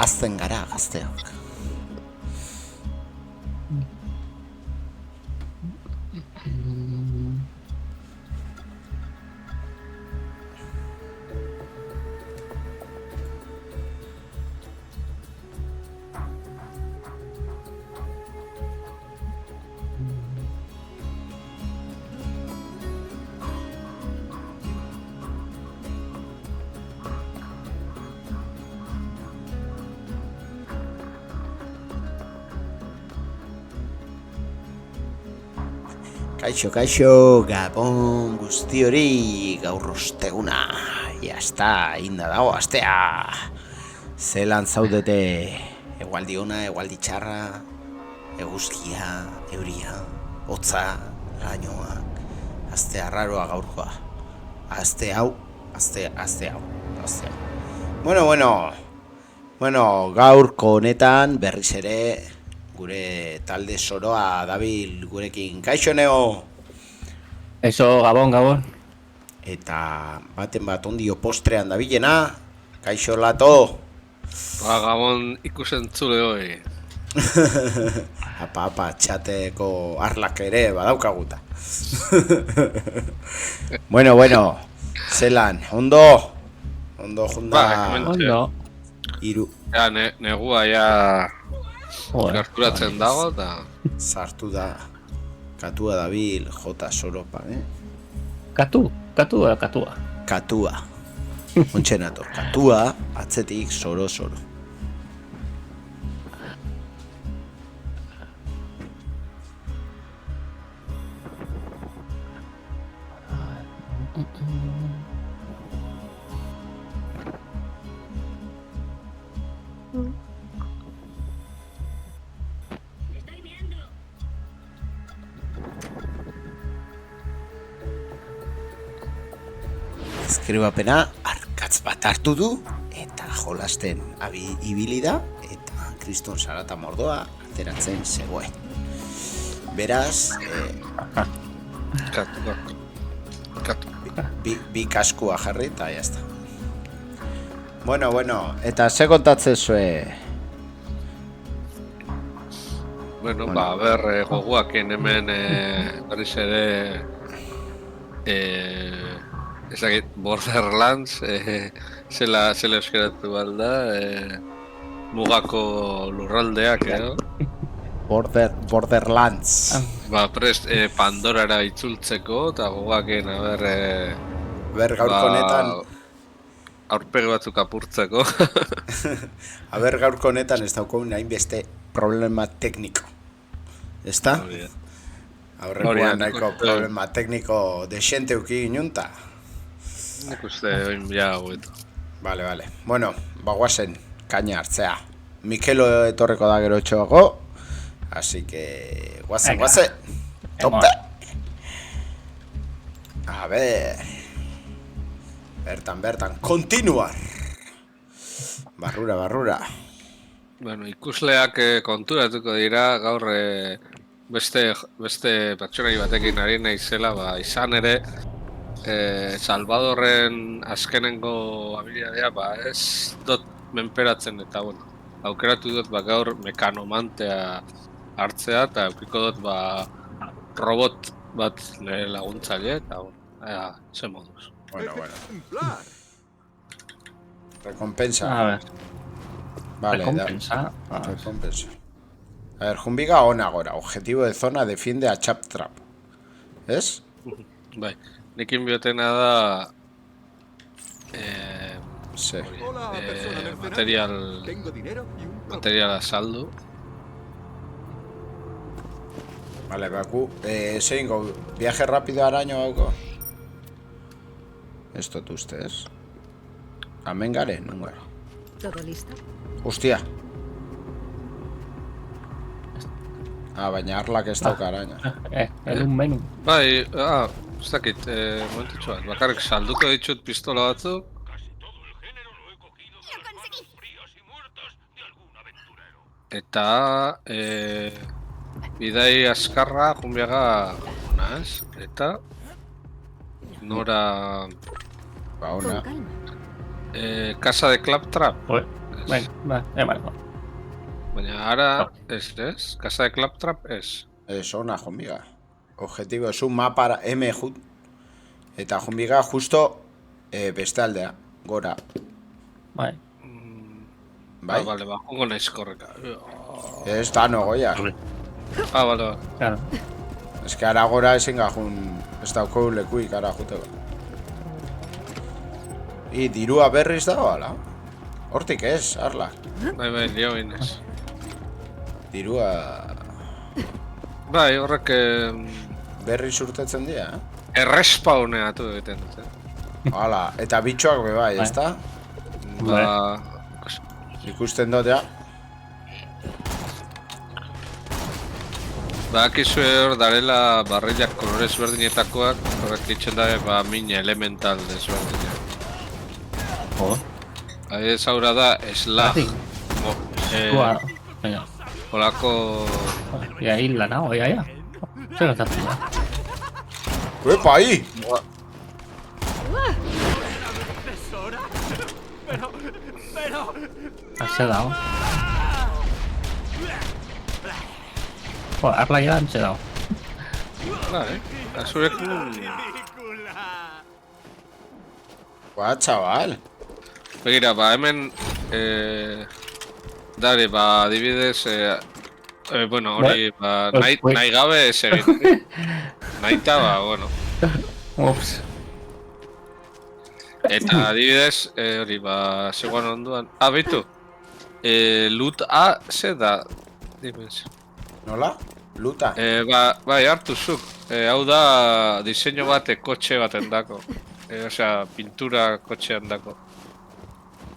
Azten gara, gazteok. Kaixo, Gabon guzti hori, gaur osteguna. Jazta, inda dago, astea. Zelan zaudete, egualdi ona, egualdi txarra, eguzkia, euria, hotza, lainoa. Aste arraroa gaurkoa. Aste hau. Bueno, gaurko honetan berriz ere gure talde soroa dabil gurekin. Kaixo Neo! Eso, Gabon. Eta baten bat ondio postrean dabilena. Kaixo Lato! Gabon ikusentzule hoi. Apa, txateko arlak ere badaukaguta. Bueno, zelan, ondo junda... Ondo. Iru. Ja, negua ja gerturatzen dago eta... Sartu da. Katua dabil, jota soropa, Katua. Katua. Ontsenator, katua, atzetik soro. Eskribapena arkatz bat hartu du eta jolasten ibili da eta kriston sarata mordoa ateratzen zegoen. Beraz, Katu. bi kaskua jarri eta jazta. Bueno, eta ze kontatzen zue? Bueno, goguakin hemen berriz ere ezagit, Borderlands zela euskeratu balda mugako lurraldeak, Borderlands. Prest Pandorara itzultzeko eta goguakin, Gaurko honetan aurpegi batzuk apurtzeko. Gaurko honetan ez dauko hainbeste problema tekniko. Ezta? Aurrekoan nahiko problema tekniko desente uki ginunta. Nik uste ja hobeto. Vale. Bueno, bagoazen kaina hartzea. Mikelo etorreko da gero etxoago. Así que guazen. Tope. A ver. Bertan, continuar. Barrura. Bueno, ikusleak konturatuko dira gaur beste pertsonai batekin ari naizela, izan ere Salvadorren azkenengo habilidadea ez dut menperatzen eta aukeratu dut gaur mekanomantea hartzea eta aukiko dut robot bat nire laguntzaile eta ze moduz. Bueno. Recompensa. A ver. Vale, recompensa. Recompensa. A ver, Jumbiga ona agora. Objetivo de zona defiende a Chaptrap. ¿Es? Bai, nekin biotena da Sí. material asaldu. Vale, Baku. Seingo, viaje rápido araño algo. Esto tú ustedes. Amengare, nunca. ¿Todo listo? Hostia. Baina arlak ez dauka araña. Un menú. Bai, ez dakit, momentutxo bat, bakarrik salduko ditut pistola batzuk. Eta, bidai askarra, Jumbiaga, ez? Eta, nora... Ona. Casa de Claptrap. Venga, va, vale. Baina ara, ez? Casa de Claptrap ez. Ona jonbiga. Objetivo es un mapa M eta jonbiga justo beste aldea, gora. Bai. Bai? Vale, jongo naiz korreka. Ez da no goia. Vale. Claro. Ez que ara gora ezin gajun, ez dauko lekuik ara juteko. Dirua berriz dago, ala? Hortik ez, arla. Bai, dio inez. Dirua Bai, horrek berriz urtetzen dira, errespauneatu egiten dute. Hala, eta bitxoak be bai, ezta? Ba... Ikusten dut, ja. Bakizue hor darela barrilak kolorez berdinetakoak, horrek ditzen da min elemental desberdinak. Ez aurra da slag. Venga. Olako... Ja, hila nago, ja. Zer gertatzen da? Epa, ahi! Zer dago? Arla ya antxe dago. Azurek... Chaval. Begira, hemen... Dare, adibidez... Bueno, hori, nahi gabe ez egin. Nahita, bueno. Ups. Eta adibidez, hori, zegoan onduan. Beitu. Loot A, ze da? Dimens. Nola? Luta? Bai, hartu zuk. Hau da, diseinu bate kotxe baten dako. Osea, pintura kotxean dako.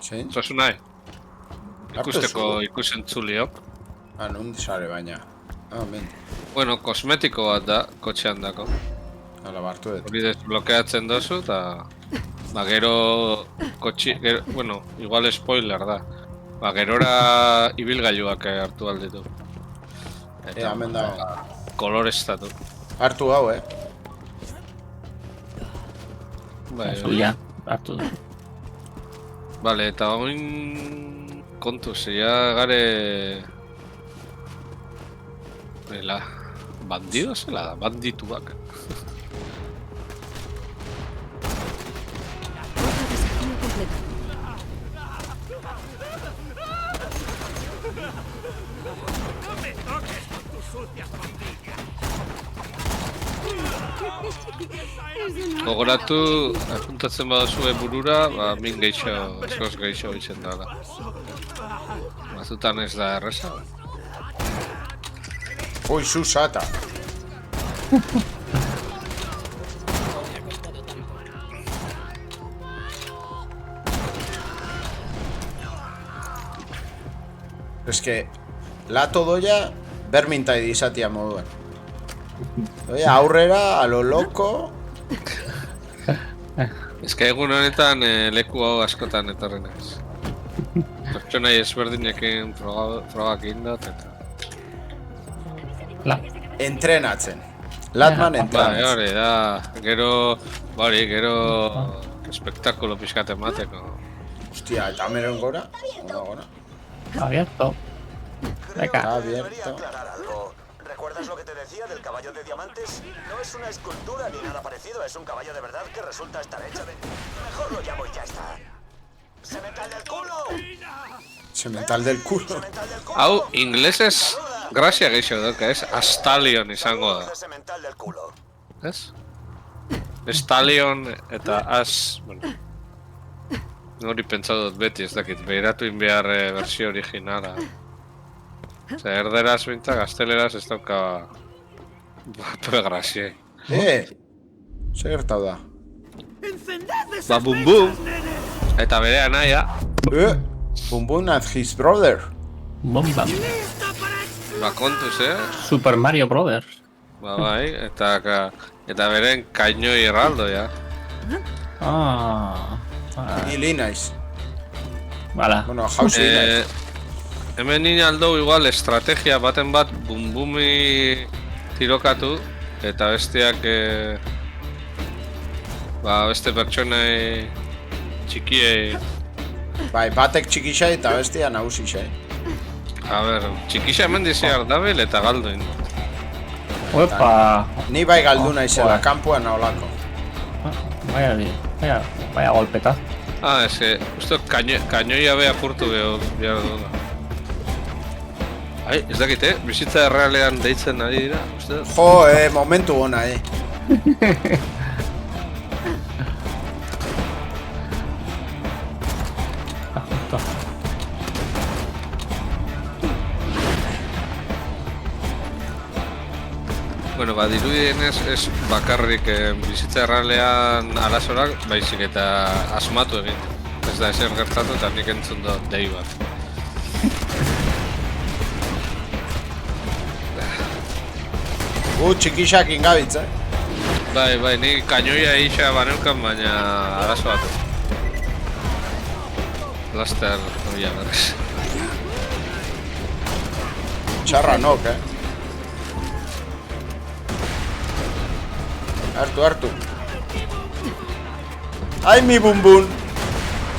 Zein? Zozu nahi? Ikusteko ikusentzuliok. Non sare baina. Men. Bueno, kosmetiko bat da, kotxean dako. Hala, bartu dut. Hori desblokeatzen dozu, eta... gero... bueno, igual spoiler da. Gerora ibilgailuak hartu alditu. Eta, hemen dago. Koloreztatu. Hartu hau, Bai, Zuia, hartu du. Vale, eta oin... kontu, ja gare... Bandido zela da, bandituak. Gogoratu, apuntatzen badazue burura, min geixo, eskoz geixo izen dara. Batzutan ez da erreza. Ui, zu sata. Es que lato doia berminta izatia moduan. Doia aurrera, a lo loco. Ez que egun honetan leku hau askotan etorren ez. Pertsonai ezberdinekin frogak indot eta... Entrenatzen. Latman entrenatzen. Hori da, gero... gero... espektakulo pixkat emateko. Hostia, eta meren gora? Gora. Abierto. Venga. Abierto. ¿Recuerdas lo que te decía del caballo de diamantes? No es una escultura ni nada parecido, es un caballo de verdad que resulta estar hecho de... Mejor lo llamo y ya está. ¡Semental del culo! Semental del culo. Hau, inglesez, grazia geixo doka, ez? Astalion izango da. Semental del culo. Ez? Estalion eta bueno... Hori pentsatu dut beti, ez dakit, behiratu inbehar versio originala. Osea, erderaz bintzak, gazteleraz ez dauka... graziei. Zer gertau da? Bum bum! Eta bere anaia... Bum bum and his brother. Bomba. Kontuz, Super Mario Brothers. Bai, eta beren kainoi erraldo, ja. Ili naiz. Bala. Bueno, jauzi naiz. Hemen nina aldou igual estrategia baten bat bumbumi tirokatu eta besteak beste pertsonei txikiei Bai, batek txikisa eta bestia nagusisa. A ber, txikisa hemen diziar dabil eta galduin. Uepa. Ni bai galdu naizela, Joder. kanpoan naolako. Vaya golpeta. Ah, uste kainoia beha apurtu behar duna. Ai, ez dakit, bizitza errealean deitzen ari dira, uste? Jo, momentu ona, Bueno, dirudienez ez bakarrik bizitza errealean arazorak, baizik eta asmatu egin. Ez da ezer gertatu eta nik entzun dut dei bat. Txikisak ingabitz, Bai, ni kainoia isa baneukan, baina arazo bat. Laster, oia, berrez. Txarra nok, Hartu. Ai, mi bumbun.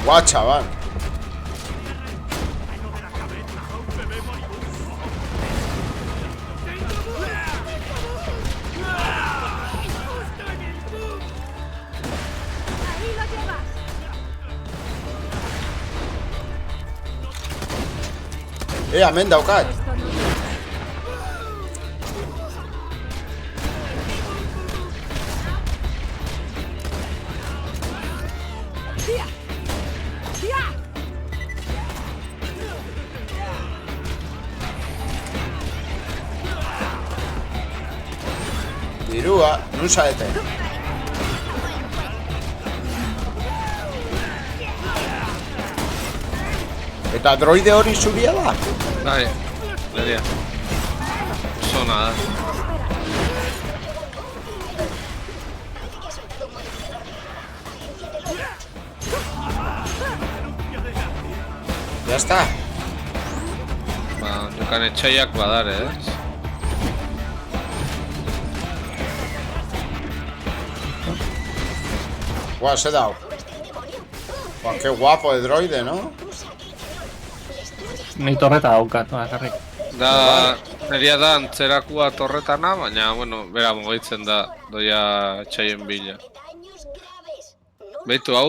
Guau, chaval. Hemen daukat. Dirua, nun zaete. Eta droide hori zuria da? Bai, leria. Zona da. Ya está. Jokan etxaiak badare, Guau, se dao. Guau, qué guapo de droide, ¿no? Ni torreta daukat, bakarrik. Da, neria da antzerakua torretana, baina, bueno, bera mugitzen da, doia etxaien bila. Beitu, hau,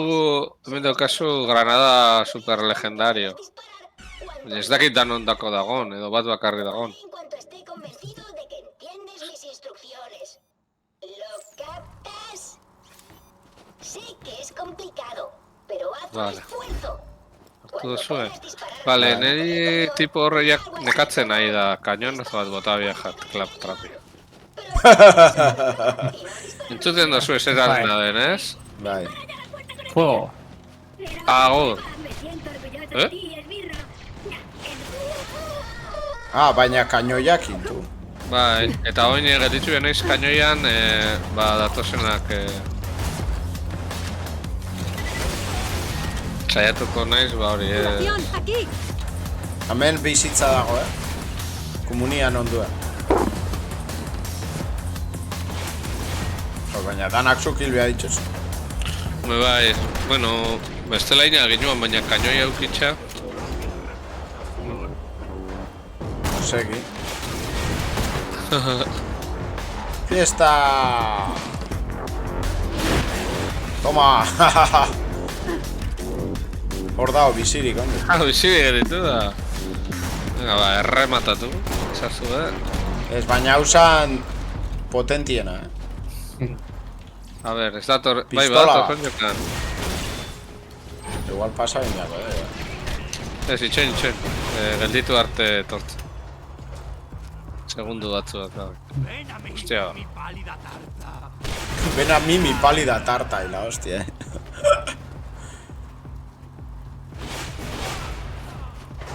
hemen daukazu Granada super legendario. Baina ez dakit dan ondako dagon, edo bat bakarri dagon. Vale. Hartu duzue. Vale, niri tipo horreiak nekatzen nahi da kañon bat bota viajat, klap trapi. Entzuten dozu ez eralna den, ez? Bai. Fuego. Agur. Baina kainoiakin, tu. Bai, eta oin getitzu benaiz kainoian, datozenak... Saiatuko naiz, hori, Hemen bizitza dago, Komunian ondua. Baina danak zukil behar dituz. Bai, bueno, bestela ina ginuan, baina kainoi aukitxa. Segi. Fiesta! Toma! Hor dago bizirik, ondo. Bizirik geritu da. Venga, errematatu. Esazu, Ez, baina hausan potentiena, A ber, ez dator... Bai, Pistola. badator jokan. Igual pasa binako, Ez, itxoin. Gelditu arte tortzen. Segundu batzuak, Ostia. Ven a mí mi pálida tarta y la hostia,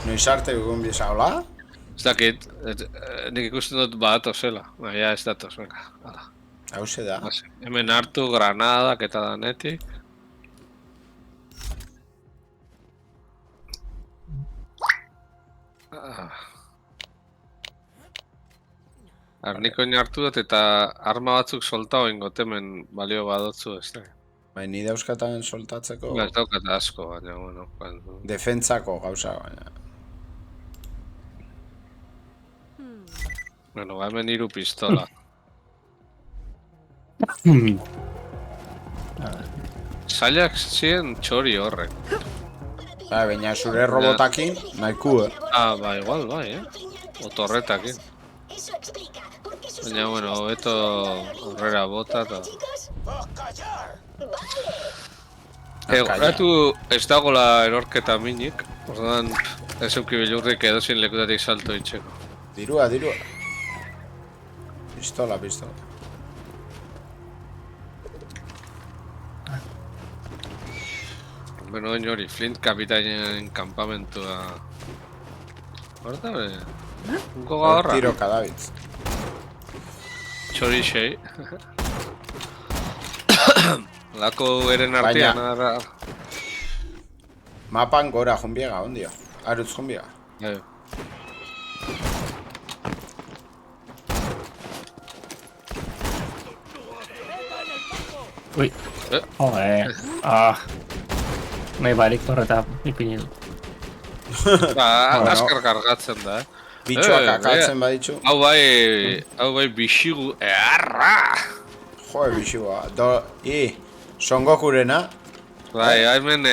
Noiz arte egun biesa, hola? Ez dakit, nik ikusten dut badato zela. Ja, ez datoz, venga. Hauze da. Hemen hartu granadak eta danetik. Niko hartu dut eta arma batzuk soltau ingot hemen balio badotzu, ez da. Bai, ni dauzkatan soltatzeko Ez daukat asko, baina, bueno, cuando... defentsako gauza, baina. Bueno, ba, hemen 3 pistola. Zailak ziren txori horrek. Bai, baina zure robotakin, nahiko, Ah, ba, igual, bai, Otorretakin. Baina, bueno, beto aurrera bota eta... ¡A callar! Horretu ez dagoela erorketa minik, orduan ez euki bilurrik edozin lekutatik salto itxeko. Dirua. Pistola. Bueno, hori, Flint kapitainen kampamentua... Horta, unko gaurra? Tiro kadabitz. Txori xei. Lako eren artean arra... Mapan gora junbiega, ondio. Arutz junbiega. Ui. Joder. Nahi barik horreta ipini du. Ba, azkar kargatzen da, Bitxoak akatzen baditzu. Hau bai bixigu... Arra! Joe, bixua. Son Gokurena. Bai, hemen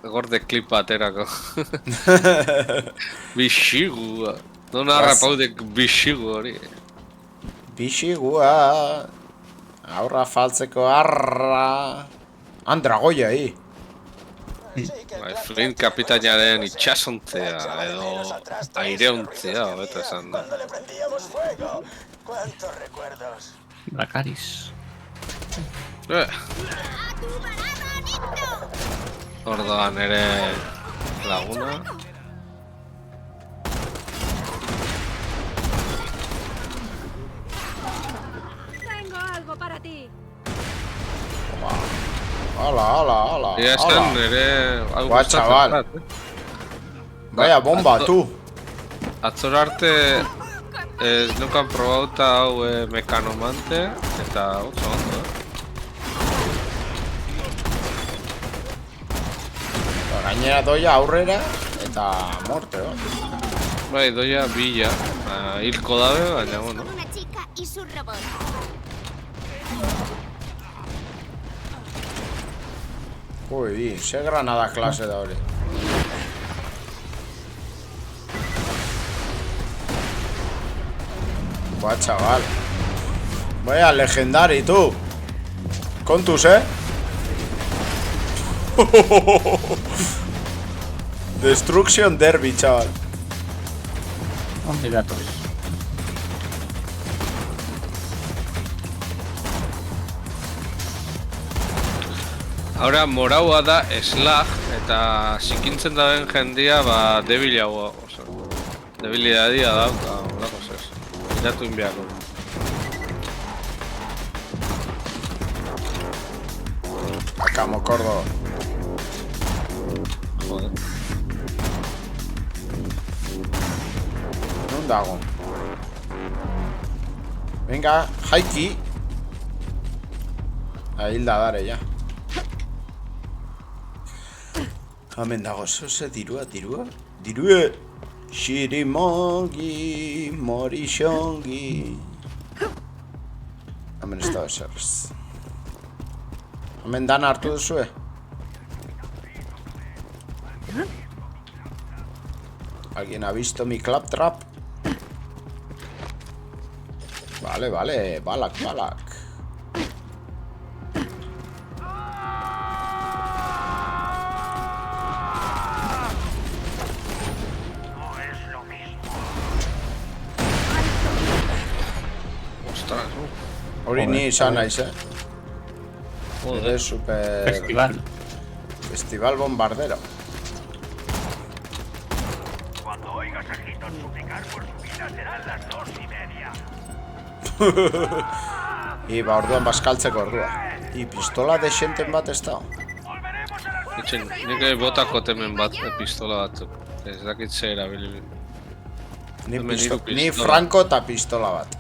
gorde klip baterako. Bixigu. Non harrapaudek bixigu hori. Bixigua. Aurra faltzeko arra. Andragoia, Bai, Flint kapitainaren itxasontzea edo aireontzea, hobeto esan da. Cuando le prendíamos fuego. ¡Cuántos recuerdos! Dracarys. Ordoan ere laguna. Tengo algo para ti. Hala. Ya esan ere... Gua, chaval. Vaya bomba, tu. Atzor arte ez nukan probauta hau mekanomante eta oso ondo, Gainera doia aurrera eta morte, Bai, doia bila, hilko dabe, baina, bueno. Una chica y su robot. Ui, ze granada klase da hori. Buah, chaval. Vaya legendari, tu. Kontuz, Destruction Derby, chaval. Onde datos. Ahora, moraua da slag, eta zikintzen daben jendia, ba, debilagoa, oso. Debilidadia dauka, holako zez. Iratu inbiako. Akamo kordo. Joder. Non dago? Venga, jaiki. Ahilda dare, ja. Hemen dago, zoze, dirua. Shirimongi, morishongi. Hemen ez dago eserrez. Hemen dana hartu duzue. ¿Alguien ha visto mi claptrap? Vale, balak. Ostras, Hori ni izan naiz, Joder. Es super... Festival bombardero. Cuando oigas a Hitton suplicar por su vida serán las 2:30. Ba, orduan bazkaltzeko ordua. Pistola desenten bat ez da. Itxen, nik botako temen bat, pistola batzuk. Ez dakit ze erabili. Ni franko eta pistola bat.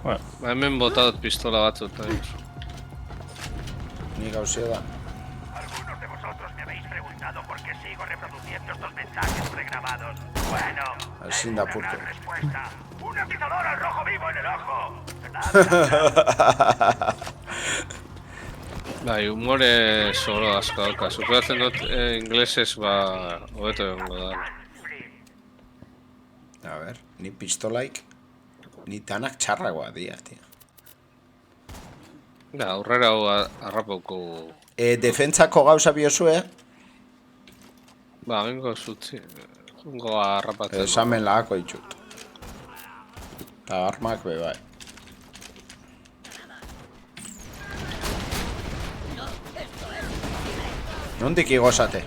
Ba, hemen bota dut pistola batzuk. Ni gauzea da. Algunos de vosotros me habéis preguntado por qué sigo reproduciendo estos mensajes pregrabados. Bueno, Ezin tengo da una purtu. gran respuesta. ¡Un apitador al rojo vivo en el ojo! Bai, humore solo asko dauka. Superatzen dut inglesez hobeto egongo da. A ver, ni pistolaik, ni tanak txarragoa dira, tío. Aurrera hau harrapauko... Defentsako gauza biozue, bengo zutzi. Bengo harrapatzen. esamen lahako itxut. Eta armak be bai. Nondik igozate?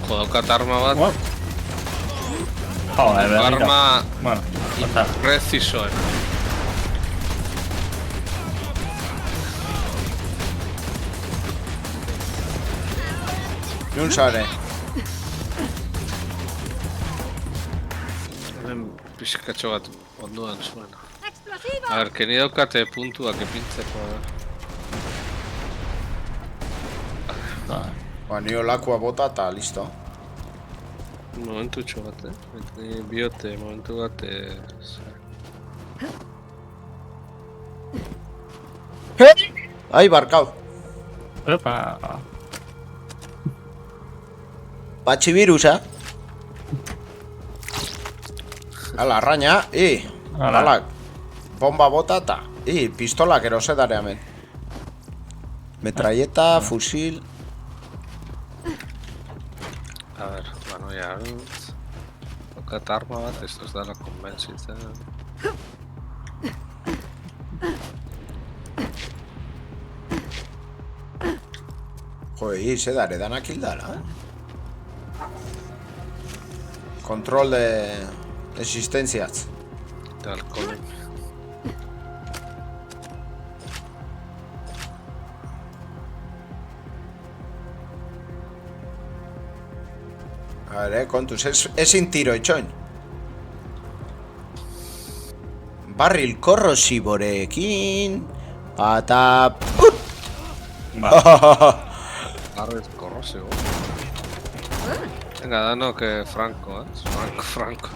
Daukat arma bat, Joder, berriro. arma Bueno, oza, precisoena. Nun sare. Hemen pixkatxo bat onduan zuen. ¡Explosivo! A ber, keni daukate puntuak epintzeko. joder. Ba, nio lakua bota eta listo. Momentutxo bat, Ni biote, momentu bat... Ai, barkau. Epa. Batxibirusa. Ala, arraina, Hala. ala, bomba bota eta, pistolak erosedare hemen. Metralleta, fusil... A ber, banoia hartz... Daukat arma bat, ez dela konbentzitzen. Joder, sedare danak hildara, Control de existentziatz. Eta alkoholin. A ver, kontuz, ezin tiro itxoin. Barril korrosiborekin... Pata... Put! Ba, Arrez korrosio. Venga, danok Franco, Franco.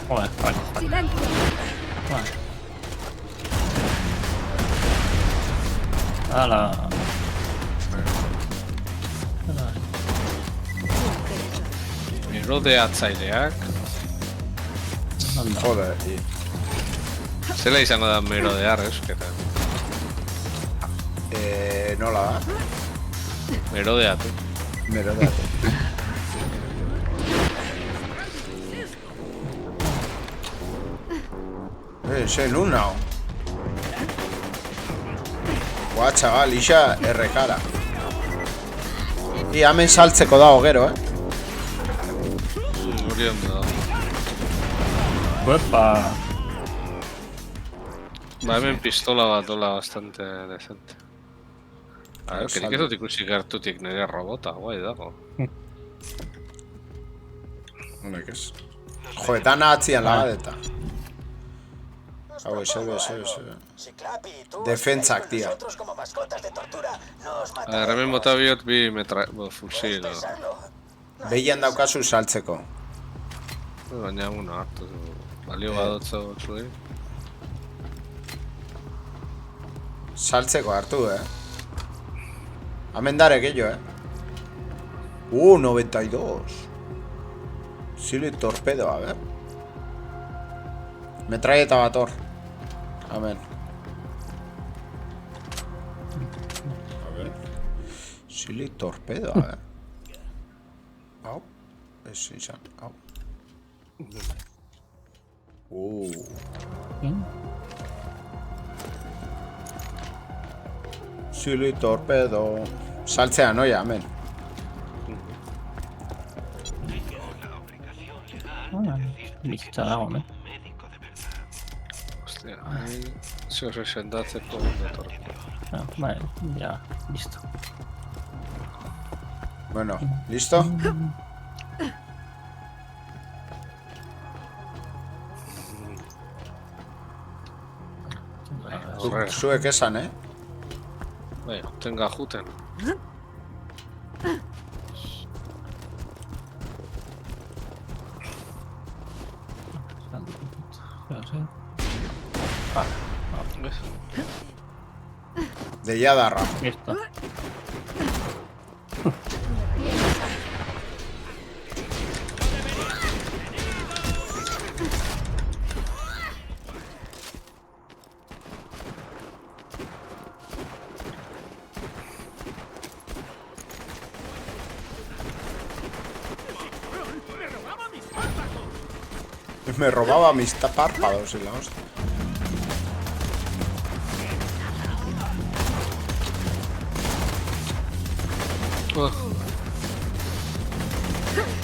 joder, vale. ¡Silencio! Vale. Hala. Merodeatzaileak. Anda. Joder, Zela izango da merodear, euskera. nola da? Merodeatu. Merodeatu. Ese nun nao. Guau, txagal, isa errekara. Hemen saltzeko dago gero, Hori ondo da. Uepa. Ba, hemen pistola bat dola bastante decente. A ver, kerik ez dut ikusi gertutik nire robota, guai dago. Honek ez. Jo, eta atzian lagadeta. Hau, ese. Ciclapi, tú Defentsak, os tía. nosotros como mascotas de tortura nos A ver, matamos. hemen bota biot bi fusil. Pensarlo. Behian daukazu saltzeko. Baina uno hartu du. Balio badotza batzuei. Saltzeko hartu, Hemen dare gehiago, 92. Silo y torpedo, a ver. Metralleta bat hor. Amen. A ver. Silo y torpedo, a ver. Hau. Ez izan, hau. Silo y torpedo. Saltzea noia, amen. Bizitza dago, ne? Hostia, zeo sendatzeko ondo etorri. Vale, ya, listo. Bueno, ¿listo? Aurrera. Zuek esan, Bai, tenga juten. Deiadarra. Listo. Me robaba mis párpados y la hostia.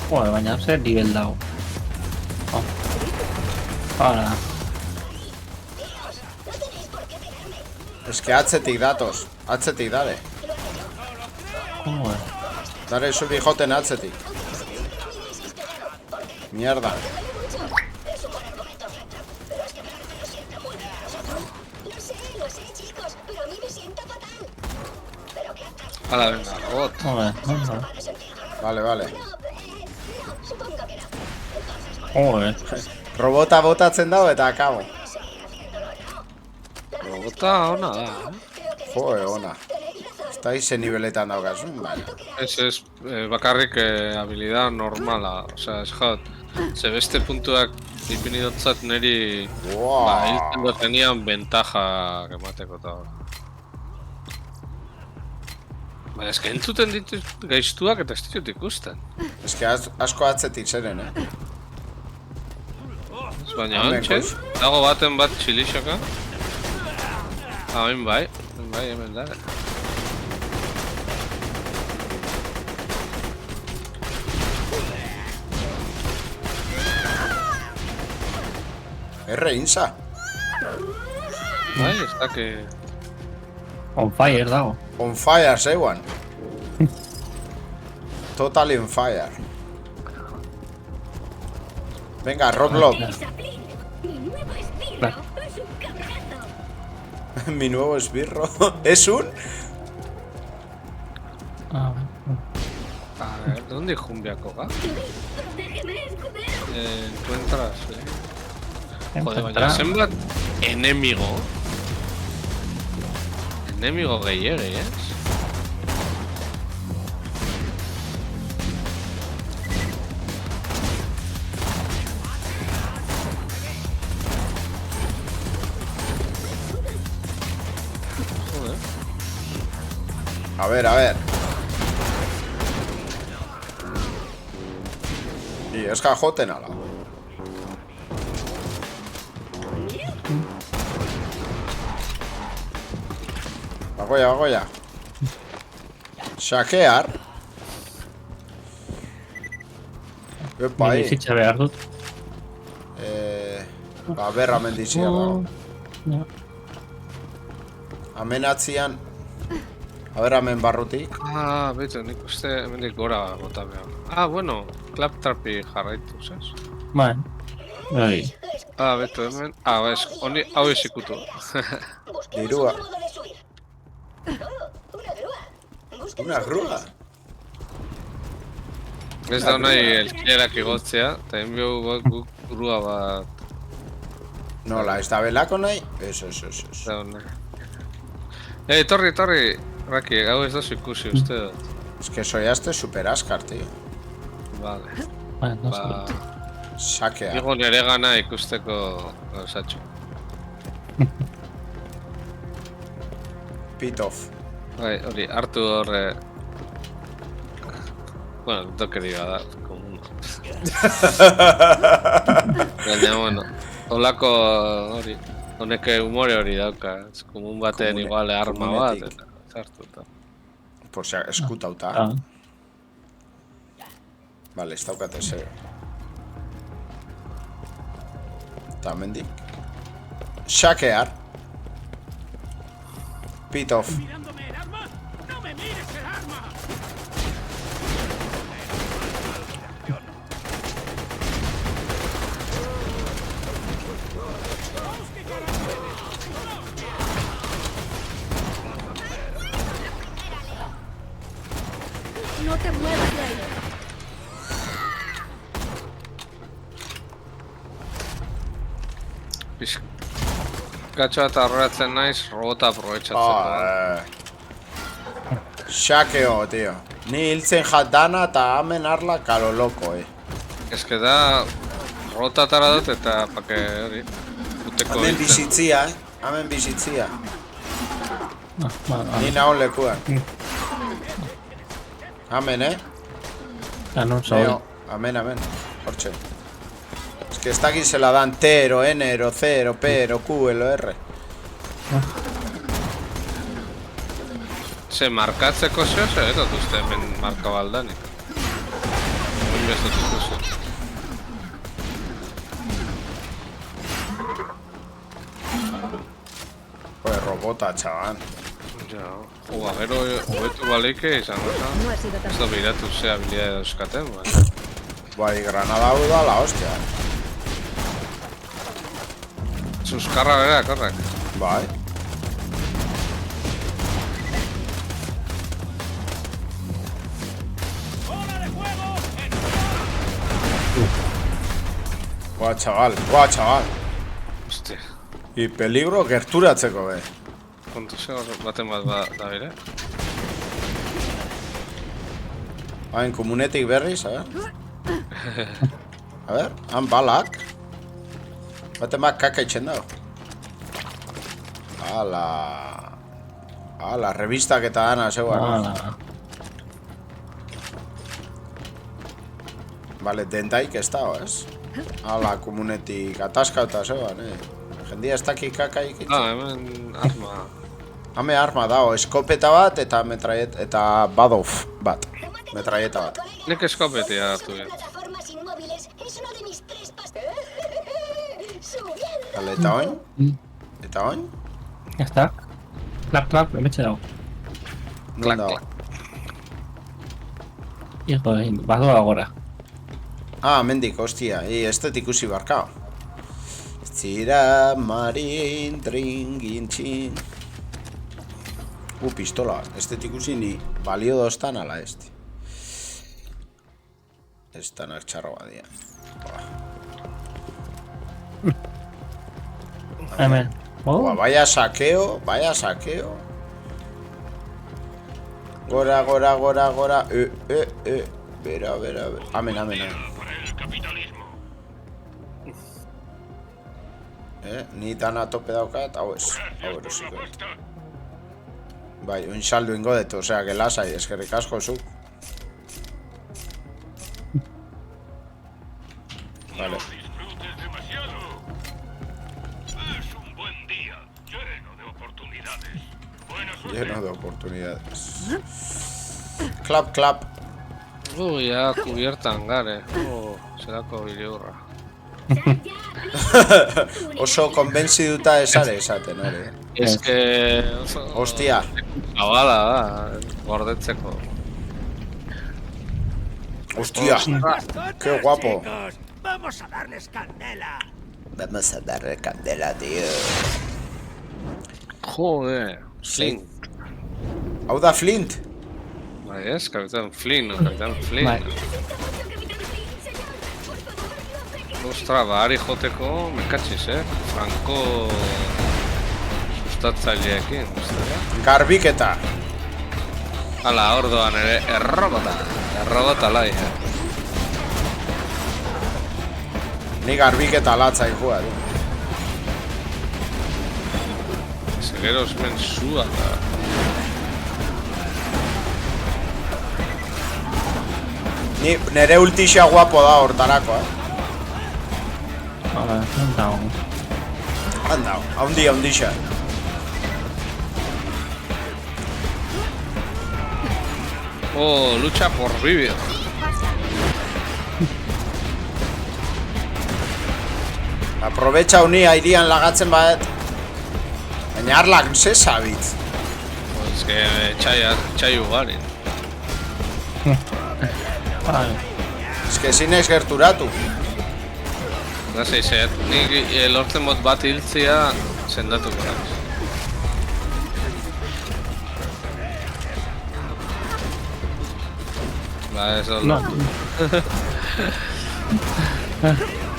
Joder, baina zer nivel dago. Oh. Hala. Es que atzetik datoz. Atzetik dare. Joder. Dare zuri joten atzetik. Mierda. Hala, venga, robot. Joder, joder. Vale. Joder. Robota botatzen dago eta akabo. Robota ona da, Joe, ona. Ez da izen niveletan daukazun, baina. Ez bakarrik habilidad normala, osea, ez jat. Ze beste puntuak ipinidotzat niri Wow. hiltzen dutenian ventaja emateko eta hor. Baina eske entzuten ditut gaiztuak eta ez ditut ikusten. Ez que asko atzetik zeren, Baina Hemen, ontxe, koz. dago baten bat txilixoka. Hemen bai, hemen da. Erre inza. Bai, ez daki... On fire dago. On fire, zeuan. Totally on fire. Venga, Roblox. Mi nuevo esbirro. ¿Es un? Ah, A ver, ¿dónde jumbiako ga? Encuentras, Joder, baina zenbat enemigo. Enemigo gehiagei, Joder. A ver. Y es cajote nada. Bagoia. Sakear. Epa, Nire bizitza behar dut. Berra mendizia dago. Ja. Amenatzian. Hemen barrutik. Beitu, nik uste hemendik gora bota behar. Bueno, claptrapi jarraitu, zez? Bai. Bai. Beitu, hemen... ez, hau ezikutu. Dirua. Una grua. Ez da nahi elkilerak igotzea, eta enbio guk grua bat Nola, ez da belako nahi? Eso. da nahi. Torri, Raki, hau ez dozu ikusi uste dut. Es que soiaste super askar, tío. Vale, Bai, no ba... Sakear. Digo nire gana ikusteko gauzatxo. Pit off. Bai, hori, hartu horre... Bueno, tokeria da, komuno. Baina, bueno, holako hori, honek humore hori dauka, ez komun baten Komune- igual arma bat, komunetik. eta zartu eta. Por si eskutauta. Ah. Vale, ez daukate zero. Eta mendik. Sakear. Pit off. ¿Mirándome el arma? ¡No me mires el arma! No te muevas de ahí. Pizkatxoa eta horretzen naiz, robota aprobetxatzeko. Xakeo, tío. Ni hiltzen jatana eta hemen arla kalo loko, Ez que da, robotatara dut eta pake hori. Uteko Hemen hiltzen. bizitzia, Hemen bizitzia. Vale. Ni naon lekuan. Hemen, Non soy. Neo, hemen. Hortxe. Es que ez dakit zela dan T-ero, N-ero, C-ero, P-ero, Q-ero, R. Ze markatzeko zeo, ez dut uste hemen marka baldanik. Hemen bezot ikusi. Joder, robota, chaval. Ja, gero hobetu balike izango da. No ha sido tan... Ez da biratu ze habilidade dauzkaten, baina. Bai, granada hau da la hostia. Suskarra berak, horrek. Bai. Buah, chaval. Hostia, I peligro gerturatzeko, be. kontu ze hor baten bat da bere. Hain komunetik berriz, a ver. A ver, han balak. Baten bat kaka itxen dago. Ala, revistak eta dana zeuan. Hala. Vale, dentaik ez dago, ez? Ala, komunetik ataskauta zeuan, Jendia ez daki kakaik itxen. Hemen arma. Hame arma dago, eskopeta bat eta eta badof bat. Metraieta bat. Nik eskopetia hartu dut. Plataformas inmóviles es uno de mis 3 Subiendo. Vale, eta oin? Eta oin? Ya está. Clap, me he echado. Non dago? Hijo de... Vas ahora. Ah, mendik, hostia, estet ikusi barkao. Zira, marin, tringin, txin. Pistola, estet ikusi ni balio dostan ala este. Estanak txarro badia. Hemen. Oh, Vaya saqueo. Gora. Bera. Amen. Por el capitalismo. Ni tan a tope daukat, hau ez. Hau erosiko. Bai, un saldo ingo detu, osea, que lasai, eskerrik asko zuk. Vale. Disfrutes demasiado. Es un buen día, lleno de oportunidades. Buena suerte. Lleno de oportunidades. Clap. Ya cubiertan gare. Zerako bideurra. Oso konbentziduta esare esaten, hori. Ez que... Hostia. Abala da, gordetzeko. Hostia. Qué guapo. Chicos, vamos a darles candela. Vamos a darle candela, tío. Joder, Flint. Hau da Flint. Bai ez, Kapitan Flint. Bai. Ostra, bahari joteko, mekatxiz, Franko... sustatzaileekin, ustera? Garbiketa. Hala, ordoan ere, errobota lai, Ni garbiketa latza ikua, du. Segero esmen zua, da. Nere ultixia guapo da hortarako, Vale, no. Andao, haundixa. Lucha por vivir. Aprovecha uni airian lagatzen bat. Baina arlak ze sabitz. Ez que txai ugari. Vale. Ez que zinez gerturatu. Gazei zer, nik lortzen mot bat hiltzia sendatuko naiz. Ez da, No.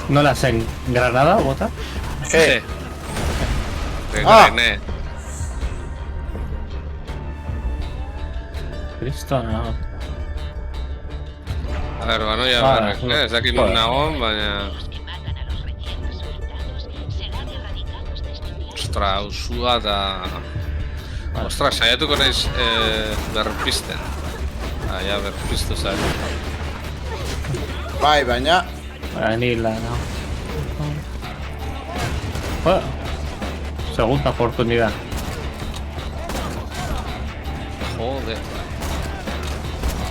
Nola zen, granada bota? Je, Ah! Kristona. A ver, banoia Ah, berrek, no. ez dakit nun nagon, baina... Ostra, usua da... Ostra, saiatuko naiz berpisten. Ja, berpistu saiatuko. bai, baina... Vanilla, no. Bueno, segunda oportunidad. Joder.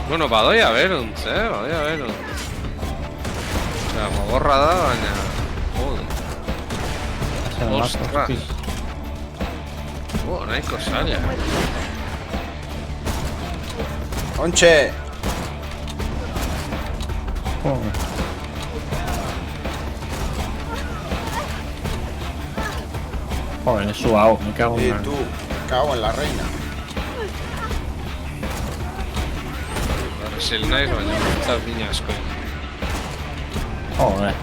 Bueno, badoia beruntz, badoia beruntz. Osea, gogorra da, baina... Joder. Se me Ostras. mata, hostia. Nahiko zaila. Ontxe! Joder. Joder, es suau, me cago Y en tú, cago en la reina. Berrezil naiz, baina eta bina asko. Joder.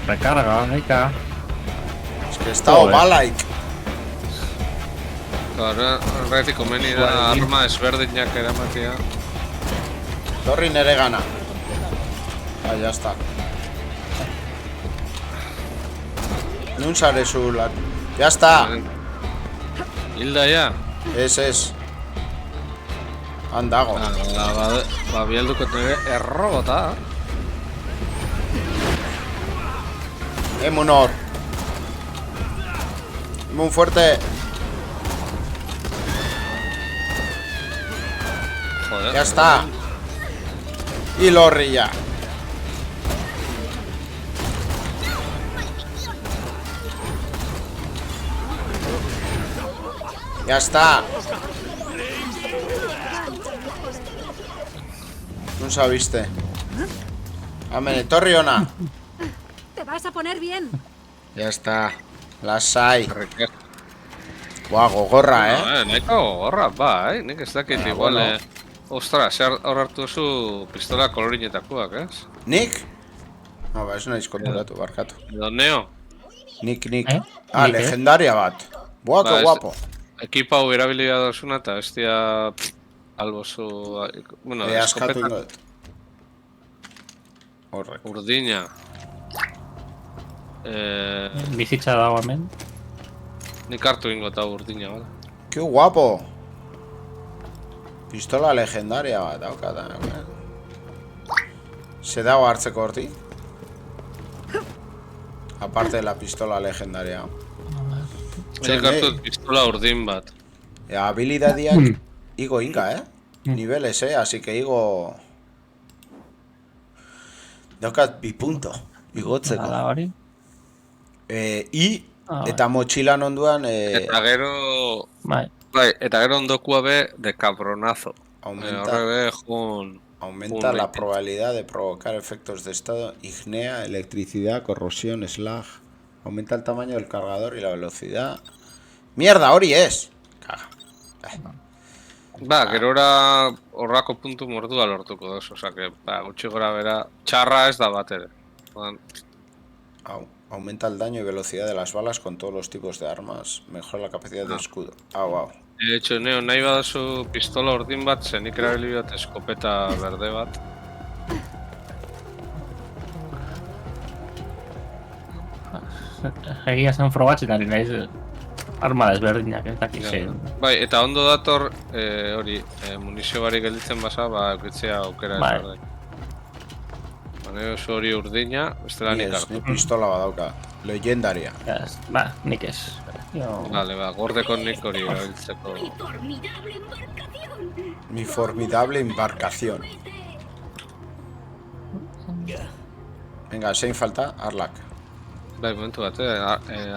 Recarga, venga. Es que he estado Joder. balaik. Horretik komeni da Suai. arma ezberdinak eramatea. Torri nere gana. Ah, ya está. Nun sare zu la... Ya está. Hilda ya. Es. Handago. Ba, bialduko nire errobota. Emunor. Emun fuerte. Joder. Ya está. Y Lorri ya. Ya está. No sabiste. Amen, etorri ona. Te vas a poner bien. Ya está. Las hay. Errekez. Buah, gogorra, Nahiko gogorra, bai. Nik ez dakit Ah, igual... bueno. Ostra, zer hor hartu zu pistola kolorinetakoak, ez? Nik? No, ba, ez naiz konturatu, barkatu. Edo Neo. Nik. Ah, Nik, legendaria bat. Buah, Ba, que ez- guapo. Ekipa hau erabili da dozuna eta bestia... Albozu... Bueno, Askatu eskopeta ingo dut. Horrek. urdina. Bizitza dago hemen. Nik hartu ingo eta urdina, bale? Que guapo. Pistola legendaria bat, daukata. Se dago hartzeko horti. Aparte de la pistola legendaria. Nik hartu pistola urdin bat. Habilidadiak igo inga, Niveles, así que igo... Daukat bi punto. Igotzeko. Nada hori. Eta motxilan onduan Eta gero... Bai. Bai, eta gero ondokua be de cabronazo. aumenta, Horre be, jun... aumenta un la 20. probabilidad de provocar efectos de estado, ignea, electricidad, corrosión, slag. Aumenta el tamaño del cargador y la velocidad. ¡Mierda, hori es! Caga. Ba, gerora horrako puntu mordua lortuko doz, osake, ba, gutxi gora bera, txarra ez da bat ere. Aumenta el daño y velocidad de las balas con todos los tipos de armas. Mejora la capacidad de escudo. Wow. De hecho, Neo, nahi badazu pistola urdin bat, zenik erabili bat eskopeta berde bat. Egia zen frogatzen ari naiz arma desberdinak, ez dakit zein. Bai, eta ondo dator, hori, munizio barik gelditzen basa, ba, eukitzea aukera Bai. ezberdin. Ba, oso hori urdina, bestela nik Ni hartu. pistola badauka. Legendaria. Ba, nik ez. Jo... Vale, ba, gordeko nik hori erabiltzeko. Mi formidable embarcación. Mi formidable embarcación. Venga, zein falta? Arlak. Bai, momentu bat,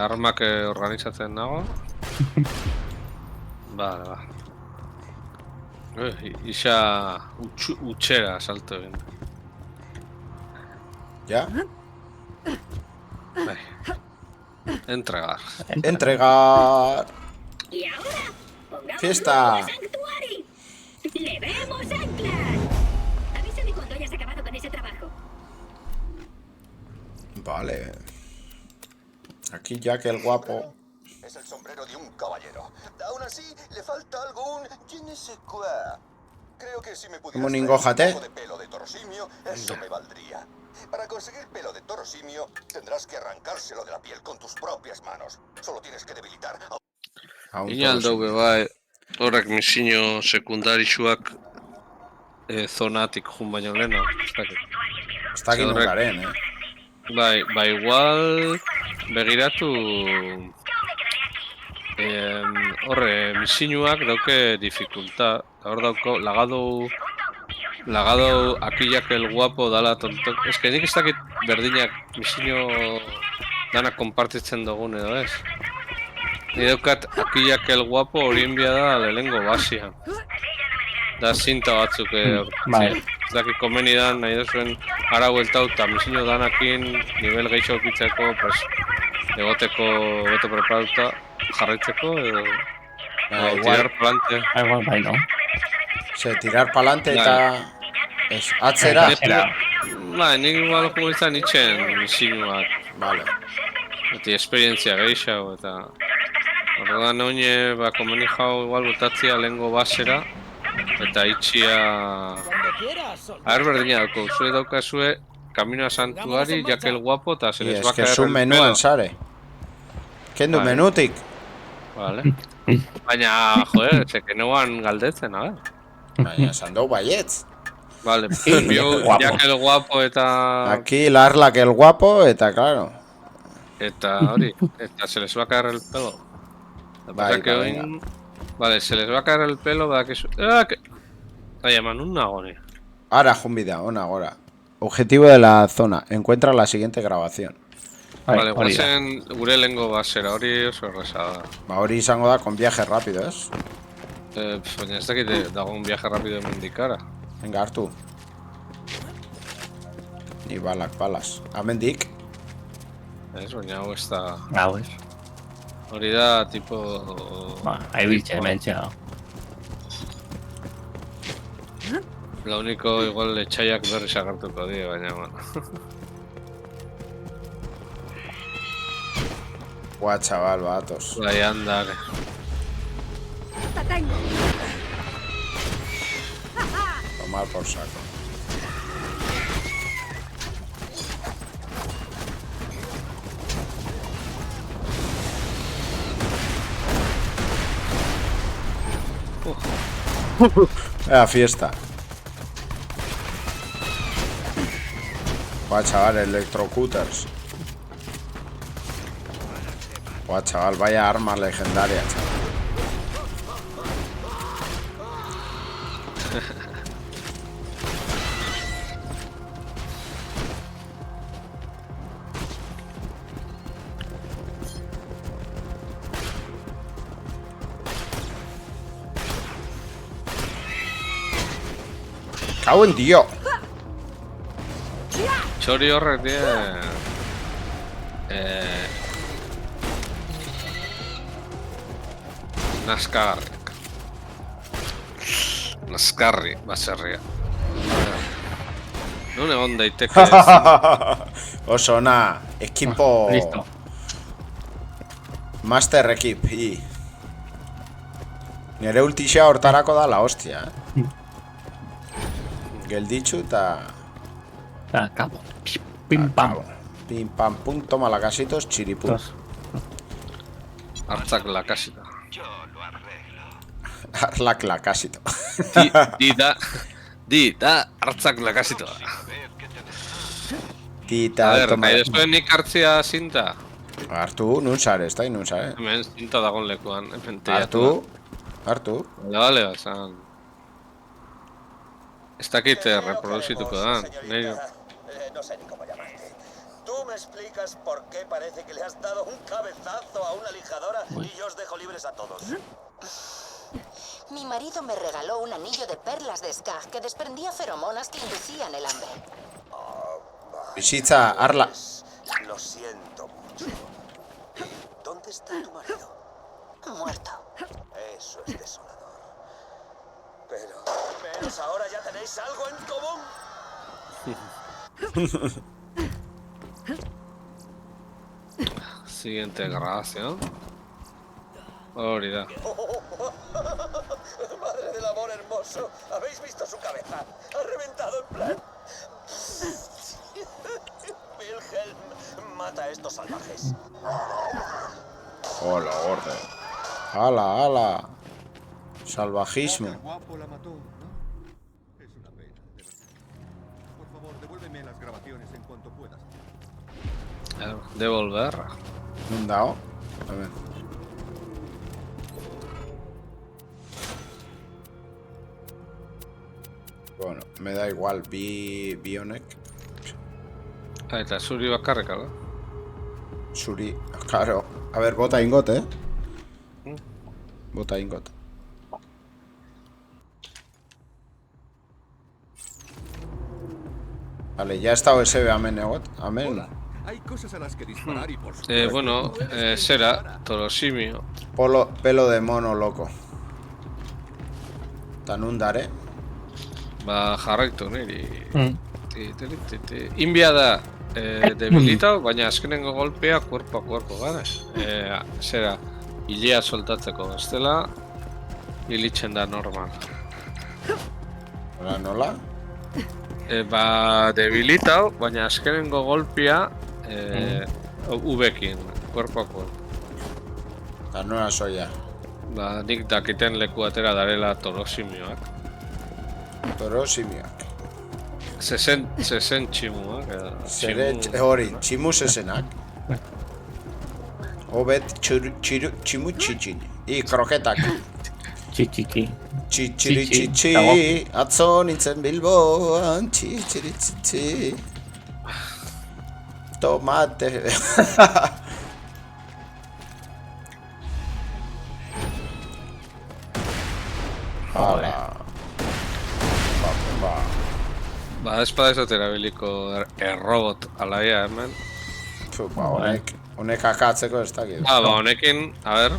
armak organizatzen nago. Ba. Isa utxera salto egin. ¿Ya? Bai. Entregar. Entregar. Y ahora, pongamos Fiesta. Santuari. ¡Le vemos anclas! Vale. Aquí Jack el guapo. Es el sombrero de un caballero. Aún así, le falta algún je ne sais quoi. Creo que si me pudieras Un traer ingójate. un poco de pelo de toro simio, eso me valdría. Para conseguir pelo de toro simio, tendrás que arrancárselo de la piel con tus propias manos. Solo tienes que debilitar a A un Ina toro aldo be bai, horrek misioa sekundarisuak zonatik jun baino lehena. Ez dakit. Está aquí Horrek- nukaren, Ba igual begiratu horre misioak dauke dificultad. Hor dauko lagado akillak el guapo dala tonto. Ez que nik ez dakit berdinak misio dana konpartitzen dugun edo ez. Ni daukat akillak el guapo horien bia da lehengo basian. Da zinta batzuk Bai. ez dakit komeni da nahi duzuen ara bueltau eta misio danakin nivel gehiago okitzeko pues, egote preparatuta jarraitzeko edo Igual, tirar palante. Igual bai, no? tirar pa'lante eta... Ez, atzera. Atzera. Ba, nik igual joko izan itxen misioak. Vale. Beti esperientzia gehiago eta... Orduan oine, ba, komeni jau igual botatzia lehengo basera eta itxia... Berdina dauko, zue daukazue Camino a Santuari, Jack el Guapo eta se Y les es va a que caer es un el menú pelo. en sare. Kendu Vale. menutik. Vale. Baina, joder, que neuan galdetzen, a ver. Baina, esan dugu baietz. Vale, El bio Guapo. Jack el Guapo eta... Aquí Larlak el guapo eta, claro. Eta hori, eta se les va a caer el pelo. Lo que pasa Bai, que ba, hoy- venga. Vale, se les va a caer el pelo, va que... Ahí llaman un agonía. Ahora, Jumbida, ona agora. Objetivo de la zona. Encuentra la siguiente grabación. Vale, hori da. guazen gure lehengo basera, hori oso erresa da. Ba, hori izango da con viaje rápido, ez? Baina ez dakit dago un viaje rápido mendikara. Venga, hartu. Ni balak, balas. Amendik. Ez, baina hau ez da... Hau ez. Hori da, tipo... Ba, ahi biltxe, hementxea. Lo único, igual etxaiak berriz agertuko die, baina, bueno. Buah, chaval, vatos. Bai, handak. ¡Te tengo! Tomar por saco. Fiesta. Buah, chaval, electrocuters. Buah, chaval, vaya arma legendaria, chaval. Cago en Dio. Txori horrek die... Naskarrik. Naskarri, baserria. Non egon daiteke Oso ona, equipo Listo. Master Equip y nire ultixa hortarako da la hostia, Gelditxu eta Ah, cabo. Pim pam. Pim pam pum, toma la casitos, chiripum. Dos. hartzak lakasita. Arlak la casito. Di da hartzak lakasito. Tita, A ver, toma. nahi dezuen nik hartzia zinta. Hartu, nun sare, ez da, nun sare. Hemen zinta dagoen lekuan, hemen Hartu, hartu. Vale, basan. Ez dakit reproduzituko da, nahi. No sé ni cómo llamarte. Tú me explicas por qué parece que le has dado un cabezazo a una lijadora y yo os dejo libres a todos. Mi marido me regaló un anillo de perlas de Skag que desprendía feromonas que inducían el hambre. Bizitza, Arla. Lo siento mucho. ¿Dónde está tu marido? Muerto. Eso es desolador. Pero ahora ya tenéis algo en común. Siguiente grabación. Hori da. Madre del amor hermoso, ¿habéis visto su cabeza? Ha reventado en plan. Wilhelm, mata a estos salvajes. Hola, orden. Ala, ala. Salvajismo. El guapo la mató, ¿no? Es una pena, de verdad. Por favor, devuélveme las grabaciones en cuanto puedas. Devolver. Un dado. A ver. Bueno, me da igual. Bionek. Eta zuri bakarrik, ala? Suri. Claro. A ver, bota ingot, Bota ingot. Vale, ya está OSB, amén, amén. Hay cosas a las que disparar y por supuesto... Bueno, zera, torosimio. Pelo de mono loco. Tanundare. Ba, jarraitu niri. Inbia da debilitau, baina azkenengo golpea cuerpo a cuerpo, bale? Zera, hilea soltatzeko, bestela hilitzen da normal. Hola, nola? Ba, debilitau, baina azkenengo golpea ubekin, cuerpo a cuerpo. Eta nola soia. Ba, nik dakiten leku atera darela torosimioak. Torosimiak. Zesen tximuak. Hori, tximu zezenak. Obet tximu txitxin. I kroketak. Txitxiki. Txitxiri atzo nintzen Bilboan. Txitxiri. Tomate. Hala. Ba, espada ez dut erabiliko errobot alaia hemen. Honek akatzeko ez dakit. Ba, honekin, a ber,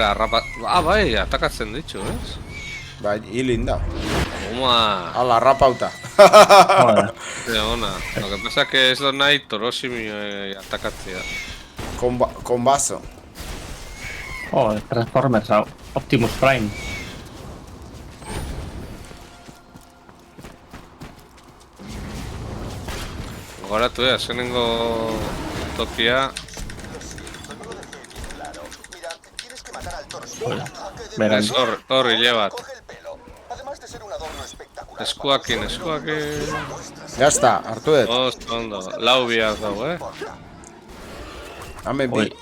arrapa... bai, atakatzen ditu, ez? Bai, hilin da. Oma... Ala, rapauta. Ona, lo que pasa que ez dut nahi torosimio atakatzea. Konbazo. Transformers hau. Optimus Prime. Gogoratu, azkenengo tokia... Beran. Hor hile bat. Además de ser un adorno espectacular. Eskuakin. Ya está, hartu dut. Ondo, lau bihar dago, Hemen bi.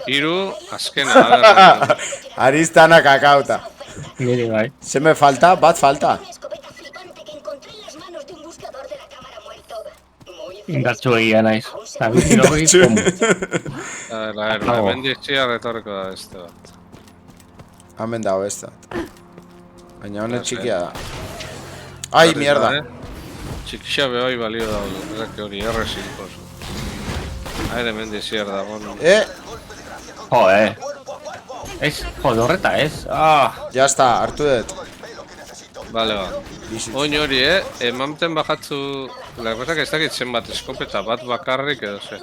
Hiru, azkena, a ver. Aristana kakauta. Niri bai. Se me falta, bat falta. Una escopeta flipante que encontré en las manos de un buscador de la cámara muerto. Muy Indartsu egia naiz. David hori komu. A ver, hemen dizia retorriko da beste bat. Hemen dago ez da. Baina honet txikia da. Ai, mierda. Txikia behoi balio dago, errek hori errezik oso. Aire hemen dizia da, bueno. Ez, jode horreta ez. Ya está, hartu dut. Bale, ba. Oin hori, emanten bajatzu... La cosa que ez dakit zenbat eskopeta bat bakarrik edo ze.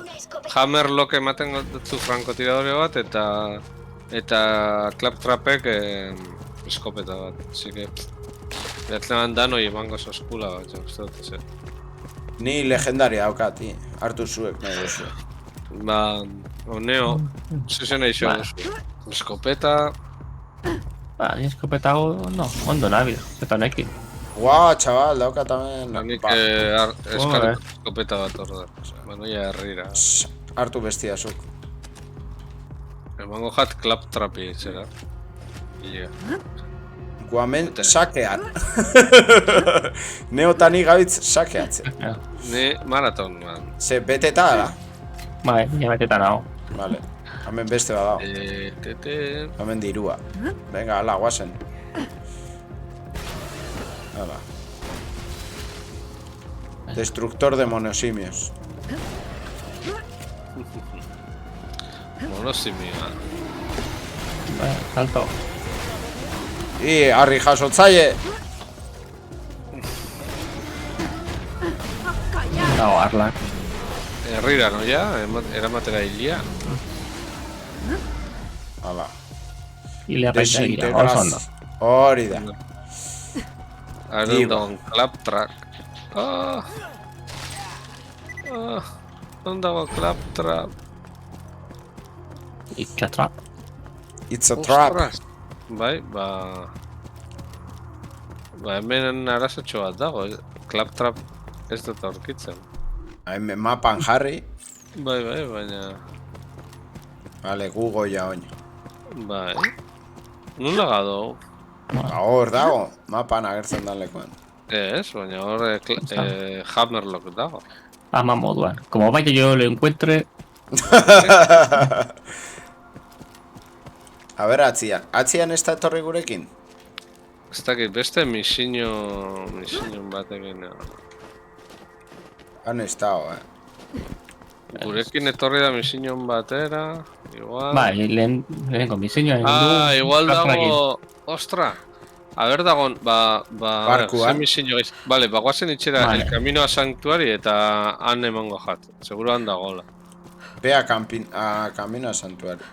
Hammerlock ematen dutzu frankotiradore bat eta claptrapek eskopeta bat. Así que... Behatzenan danoi emango soskula bat, uste dut ze. Ni legendaria daukat, hartu zuek nahi duzu. Ba... Oneo... Zezen eixo duzu. Eskopeta... Ba, ni eskopeta no, ondo nabil. Eta honekin. Guau, chaval, daukat hemen. Nik eskopeta bat hor da. Banoia herrira. Hartu bestia zuk. Emango jat claptrapi zera. Ilega. Guamen sakean. Neotani gabitz sakeatzen. Ni maraton, man. Ze beteta da? Bai, nire beteta nago. Vale. Hemen beste bat dago. Hemen dirua. Venga, ala, guazen. Hala. Destructor de monosimios. Monosimia. Bai, salto. I, harri jasotzaile. Dago, arlak. Herrira, noia, eramatera hilia. Hala. Hile baita egia, oso ondo. Hori da. Haren dagoen Claptrap. Non dago Claptrap. Itxa trap. It's a trap. Ostras. Bai, hemen arazotxo bat dago. Claptrap ez dut aurkitzen. Hemen mapan jarri. Bai, baina... Vale, Google oin. Bai. Nola gado? Hor dago, mapan agertzen da lekuan. Ez, baina hor Hammerlock dago. Ama moduan. Como vaya yo lo encuentre... A ber, atzian. Atzian ez da etorri gurekin? Ez dakit, beste misiño batekin. Han ez dago, Gurekin etorri da misiñon batera, igual... Bai, lehenko miseño... igual dago... Ostra! A ber dagon, Barkuan. Zer misiño gaiz... Vale, guazen itxera el camino a Sanctuari eta han emango jat. Seguro han dagoela. Bea Camino a Santuario.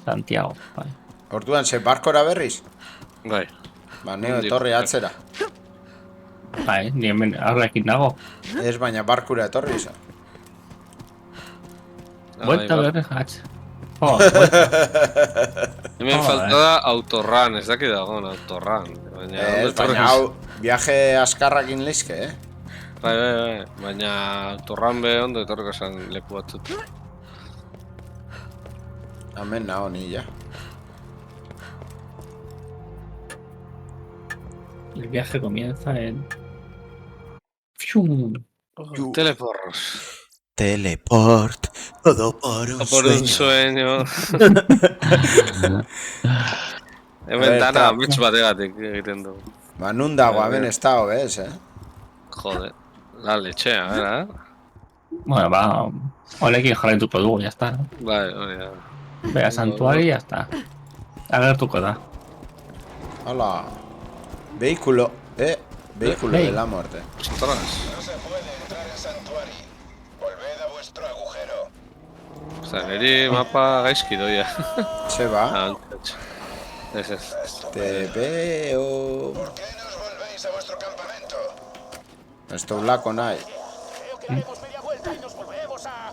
Santiago, bai. Orduan, ze barkora berriz? Bai. Ba, neo etorri atzera. Bai, ni hemen aurrekin nago. Ez baina barkura etorri izan. Vuelta berrejatz. Hemen falta da autorran, ez dakit dagoen autorran. Ez, baina hau viaje askarrakin leizke, Bai, baina autorran be ondo etorriko esan leku batzut. Hemen nago ni, ja. El viaje comienza en... ¡Fium! Teleporros. Teleport, todo por un sueño. Hemen dana amets bategatik egiten du. Ba, nun dago, hemen ez dago, bez, Joder, la lechea, ¿verdad? Bueno, va... Honekin jarraituko dugu, ya está, ¿no? Bai, hori da. Bea Santuari y ya está. Agertuko da. Hola. Vehículo, vehículo de la muerte. Ostras. No se puede entrar en Santuari. Volved a vuestro agujero. Osta, niri mapa gaizki doia. Se va. Ez. Te veo. ¿Por qué no os volvéis a vuestro campamento? Esto blanco no hay. Creo que haremos media vuelta y nos volvemos a...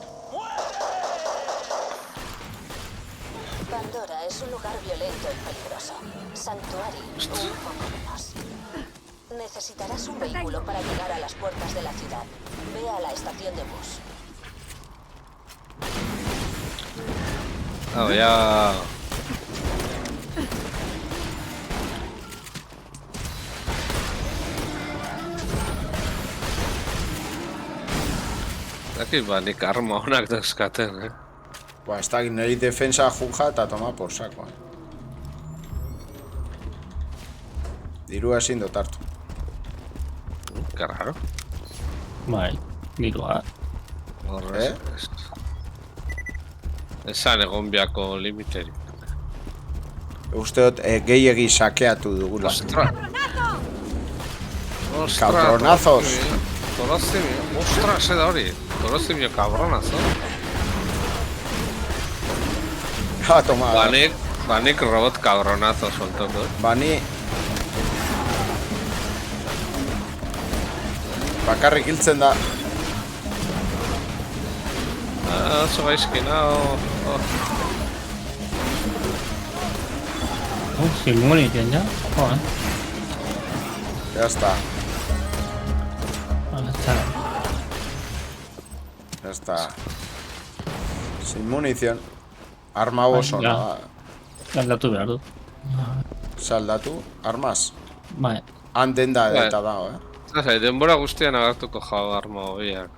Pandora es un lugar violento y peligroso. Santuari, un poco menos. Necesitarás un vehículo para llegar a las puertas de la ciudad. Ve a la estación de bus. Ya... Dakit nik arma honak dauzkaten, Ba, ez da, niri defensa juja eta toma por saco, Dirua ezin dut hartu. Que raro. Bai, dirua. Horrez. Esan egon biako limiteri. Uste dut, gehiegi sakeatu dugula. Ostras! Cabronazos! Torozimio, ostras, da hori. Torozimio cabronazo. Ha, toma. Banik robot cabronazo soltatu. Bani... Bakarrik hiltzen da. Oso gaizki, Sin munición ya. Joder. Ya está. Ya está. Sin munición. Arma oso, no? Saldatu behar du. Saldatu, armaz. Bai. Han denda eta dago, Denbora guztian agartuko jau arma hobiak.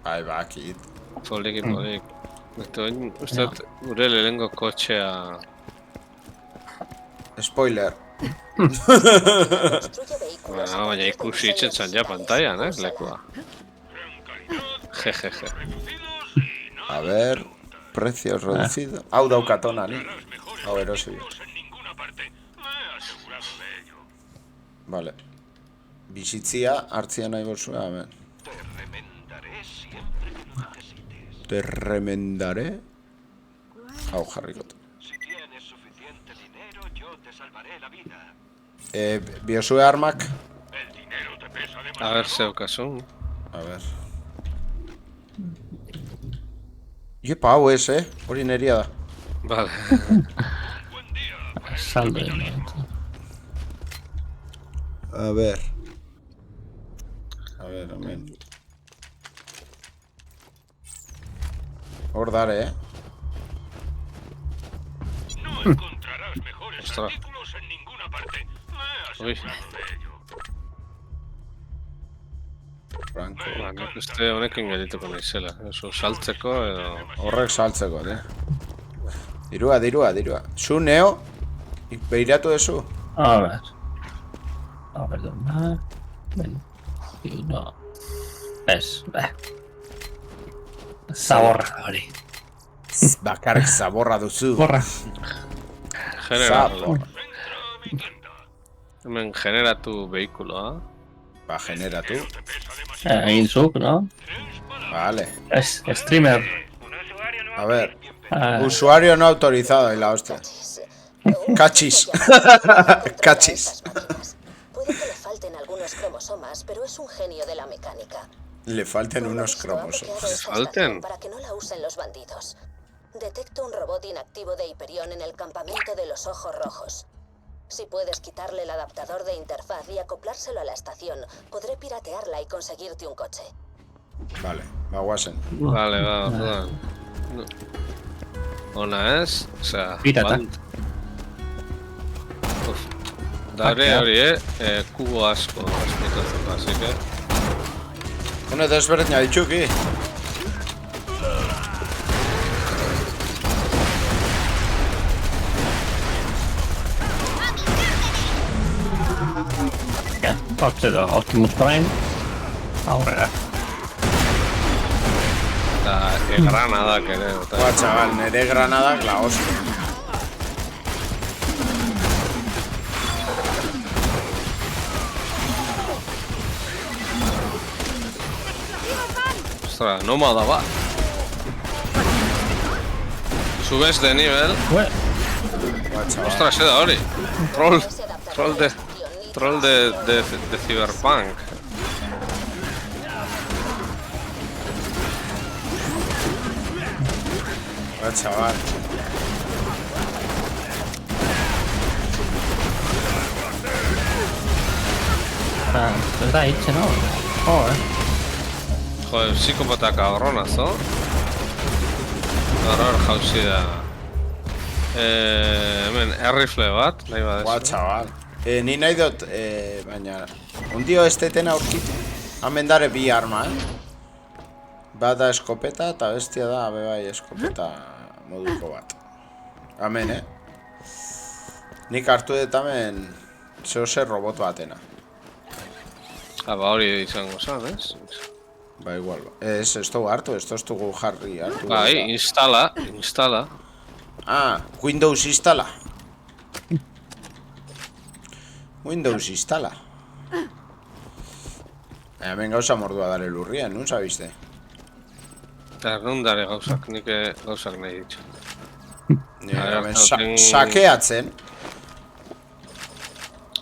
Bai, bakit. Polikin. Uste gure lehengo kotxea... Spoiler. Baina ikusi itxetzen ja pantaian, lekua. Jejeje. A ver... Precios reducidos. Hau daukatona, ni? Hau erosi. Vale. Bizitzia hartzia nahi bozua, hemen. Te remendaré siempre que lo necesites. Te remendaré. Hau jarrikot. Si tienes suficiente dinero, yo te salvaré la vida. Biosue armak. El dinero te pesa A demasiado. ver, zeukasun. A ver. Iepa, hau ez, hori neria da. Vale. Buen día. Saldo de momento. A ver. A ver, hemen. Hor dare, No encontrarás mejores Ostras. artículos en ninguna parte. Me he Uy. asegurado de ello. Franco. Ba, nik uste honekin gerituko naizela. Eso, saltzeko edo... Horrek saltzeko, Dirua. Zu, Neo? Beiratu dezu? A ver. A ver, ¿dónde? 21. Es. Zaborra, hori. Bakarrik zaborra duzu. Borra. Genera. Zaborra. Entra a mi tienda. Hemen generatu behikuloa. Ba, generatu. Te pesa demasiado. Egin zuk, no? Es para Vale. Es streamer. A ver. Ah, Usuario no autorizado y la hostia. Cachis. Cachis. Puede que le falten algunos cromosomas, pero es un genio de la mecánica. Le falten Por lo unos visto, ha cromosomas. bloqueado esta ¿Falten? estación para que no la usen los bandidos. Detecto un robot inactivo de Hyperion en el campamento de los Ojos Rojos. Si puedes quitarle el adaptador de interfaz y acoplárselo a la estación, podré piratearla y conseguirte un coche. Vale, baguazen. Vale, ba, orduan. Ona ez, osea... Pirata. Uf. Daure hori, kubo asko esplikatzen, así que... Hone desberdina dituki. ja, kotze da Optimus Prime. Aurrera. Eta granadak ere, eta... Ba, chaval, nere granadak la hostia. Ostras, nómada bat. Subes de nivel. Ue, Ba, chaval. Ostras, da hori. Troll. Ese adaptador Troll de de... estación ni Troll de Cyberpunk. Ba, chaval. ez da hitxe, no? Joder. Joder, psikopata cabronazo. Gaur jauzi da. Hemen, errifle bat, nahi Ba, badezu. chaval. Ni nahi dut, baina... Un dio esteten aurkitu. Hemen dare bi arma, Bat da eskopeta eta bestia da, bai, eskopeta moduko bat. Hemen, Nik hartu dut hemen zehose robot batena. Ah, ba hori izango zan, ez? Ba, igual. Ez dugu hartu, ez dugu jarri hartu. Bai, instala. Ah, Windows instala. Windows instala. Hemen gauza mordua dare lurrian, nun sabiste? Eta non dare gauzak, nik gauzak nahi ditu. Hemen hartzen- sakeatzen.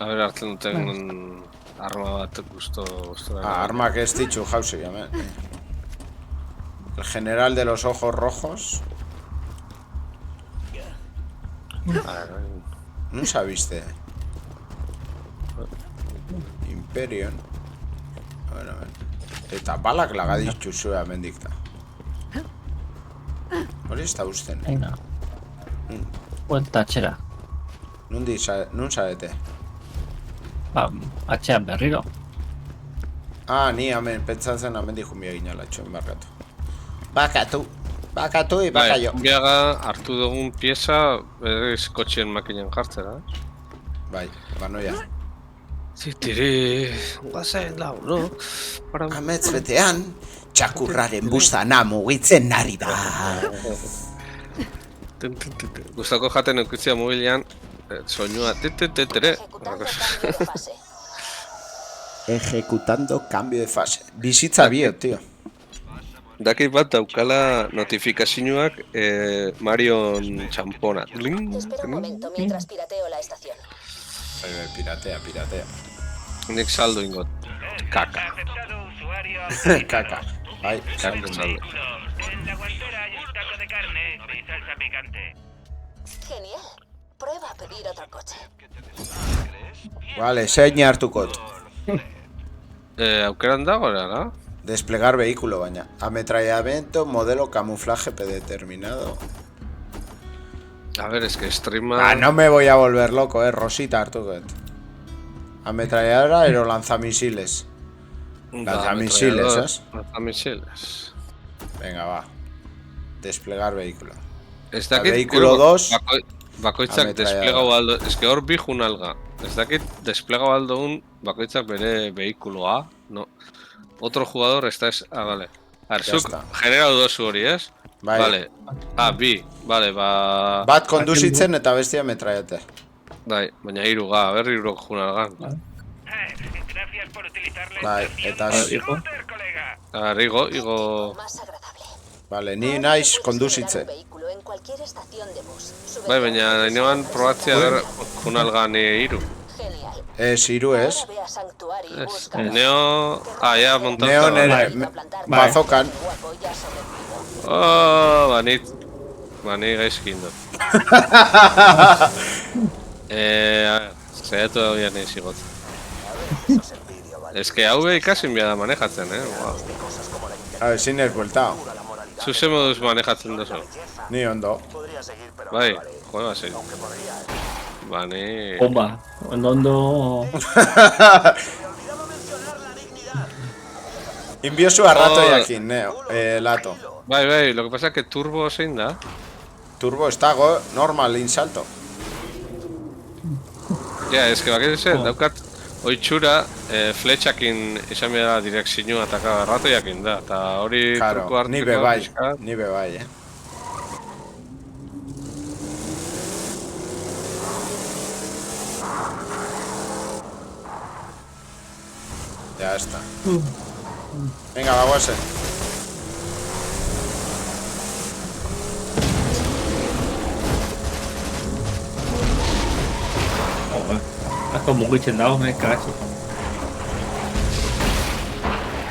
A ber, hartzen duten arma bat gustora. Armak ez ditu jauzi, hemen. El general de los ojos rojos. Nun sabiste? Imperion. Bueno, eta balak laga dituzue hemendik da. Hori ez da usten. Venga. Buelta atxera. Nun zarete? Ba, atxean berriro. Ah, ni hemen, pentsatzen hemendik jumia ginala, txoen barkatu. Bakatu Bai, bakaio. biaga hartu dugun pieza berriz kotxien makinen jartzera. Bai, banoia. Zitiri, guazen lau, no? Amets betean, txakurraren buztana mugitzen ari da. Gustako jaten eukitzia mobilean, soinua tetetetere. Ejecutando cambio de fase. Ejecutando cambio de fase. Bizitza biot, tío. Dakit bat daukala notifikazioak Marion txampona. Espera un momento mientras pirateo la estación. Piratea. Nik saldo ingot. Kaka. Aceptado usuario. Caca. Ay, Kaka saldo. En la guantera hay un taco de carne y salsa picante. Genial. Prueba a pedir otro coche. vale, zein hartukot. Aukeran dago, gara? Desplegar vehículo, baina. Ametrallamiento, modelo, camuflaje predeterminado. A ver, es que streama... Ah, no me voy a volver loco, Rosita hartukot. Ametralladora o lanzamisiles. Lanzamisiles, ¿sabes? Lanzamisiles. Venga, va. Desplegar vehículo. Ez dakit... Vehículo 2. Bakoitzak ametralladora. desplegau aldo... Ez que hor bijun alga. Ez dakit desplegau aldo un bakoitzak bere vehikuloa. No. Otro jugador está... vale. A ver, Ya zuk está. generau dozu hori, ez? Bai. Vale. Bi. Vale, ba... Bat konduzitzen eta bestia ametrallate. Bai, baina hiruga, berri hiruk jun algan. Gracias por utilizar la Bai, estación eta... de scooter, colega. A ver, igo... Más agradable. Vale, ni Ahora naiz puedes konduzitzen. generar un vehículo en cualquier estación de bus. Súbete Bai, a baina un neban bus probatzea para ber jun algan hiru. Genial. Hiru ez. Ahora ve a Sanctuary y busca. Neo... ya, montatu. Neo nere... Bai. Bazokan. Guapo ya sobrevivido. Oh, Bani gaizkin dut. A ver, saiatu da bian nahi zigotzen. Ez que hau ikasin bia da manejatzen, Wow. A ver, sin ez bueltao. Zuze moduz manejatzen duzu. Ni ondo. Podría seguir, pero Bai, no lo haré. joder, basi. Aunque podría. Bani... Bomba. Ondo... Olvidaba mencionar la dignidad. Inbiosu a rato Oh. jakin, Neo. Lato. Bai, lo que pasa es que turbo zein da. Turbo ez dago, normal, insalto. Ja, ez que bakit daukat oitxura fletxakin izan behar direkzioa eta rato jakin da. Eta hori Claro, truko hartzeko ni be bai, pixka. ni be bai, Ya está. Venga, va, guase. Asko mugitzen dago, karatzi.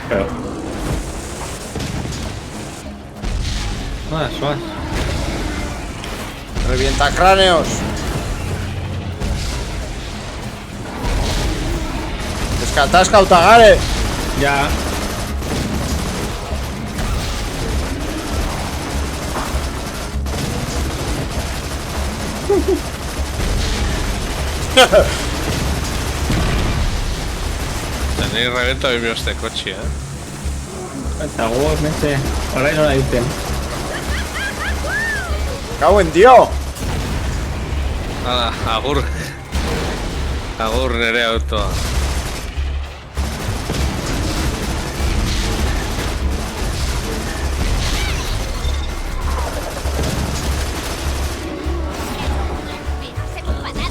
Pero... Suaz. Revienta cráneos. Descatasca Utagare. Ya. Tenéis reventa bimio este kotxi, Eta goz, nese. Horain nola duten. Cago en Dio. Hala, agur. Agur nere autoa.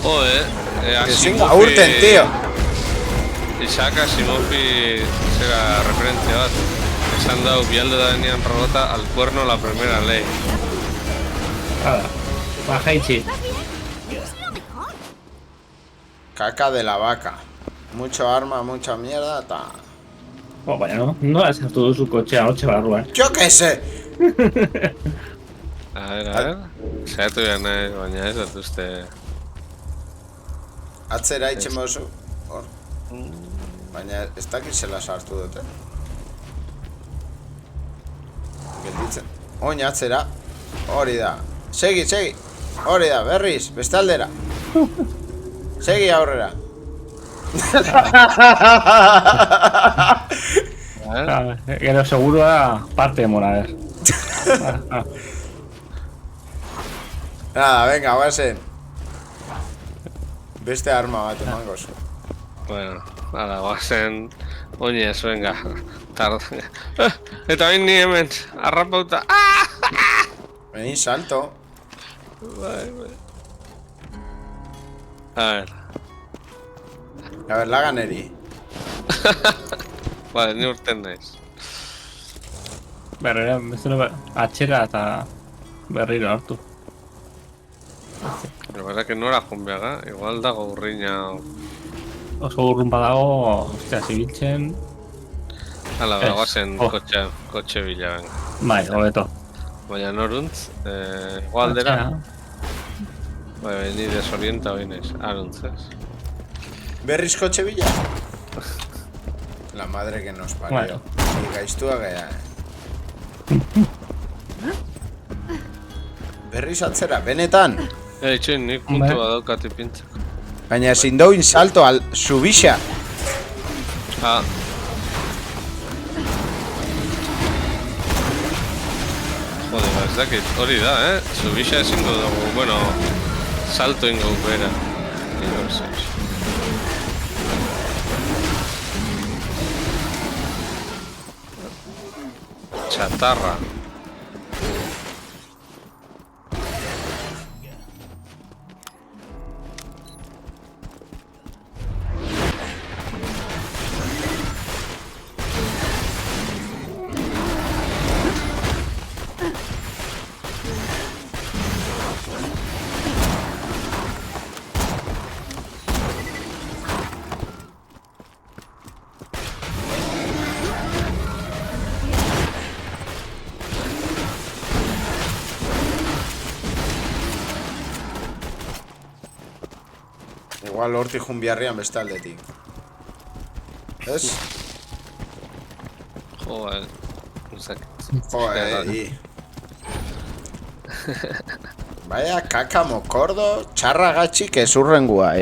Joder, Ezin gaurten, tío. Isaac Asimovi zera referentzia bat. Esan dau, bialdo da denean robota al cuerno la primera ley. Hala. Bajaitzi. Caca de la vaca. Mucho arma, mucha mierda, ta. Baina no sartu duzu kotxea hotxe barruan. Yo qué sé. A ver. Zaiatu behar nahi, baina ez dut uste... Atzera itxe mozu. Hor. Baina ez dakit zela sartu dute. Gelditzen. Oin atzera. Hori da. Segi. Hori da, berriz, beste aldera. Segi aurrera. Gero segurua parte demora, a ver. Nada, venga, guazen. Beste arma bat emangoz. Bueno, hala, guazen... Oinez, venga. Tarde. Eta bain ni hemen, arrapauta. Vení, salto. Bai. A ver, lagan eri. vale, ni urten naiz. Berriro, atxera eta berriro hartu. Pero verdad que nora joan behaga, igual dago urriña... Oso urrun badago, ostia, zibiltzen... Hala, Ez. bagoazen Oh. kotxe bila, venga. Bai, hobeto. Baina noruntz, igualdera, bai, ni desorienta hori naiz, aruntz, ez? Berriz kotxe bila? La madre que nos parió. Ni gaiztua gea, Berriz atzera, benetan. Itxoin, nik puntu Bai. badaukat ipintzeko. Baina ezin doin salto al subixa. Ah. Jode, ez dakit, hori da, Zubixa ezingo dugu, bueno, salto ingo bera. Chatarra. Igual hortik jun biharrian beste aldetik. Ez? Joder, uzak. Joder, Vaya kaka mokordo, txarra gatxik ezurrengua,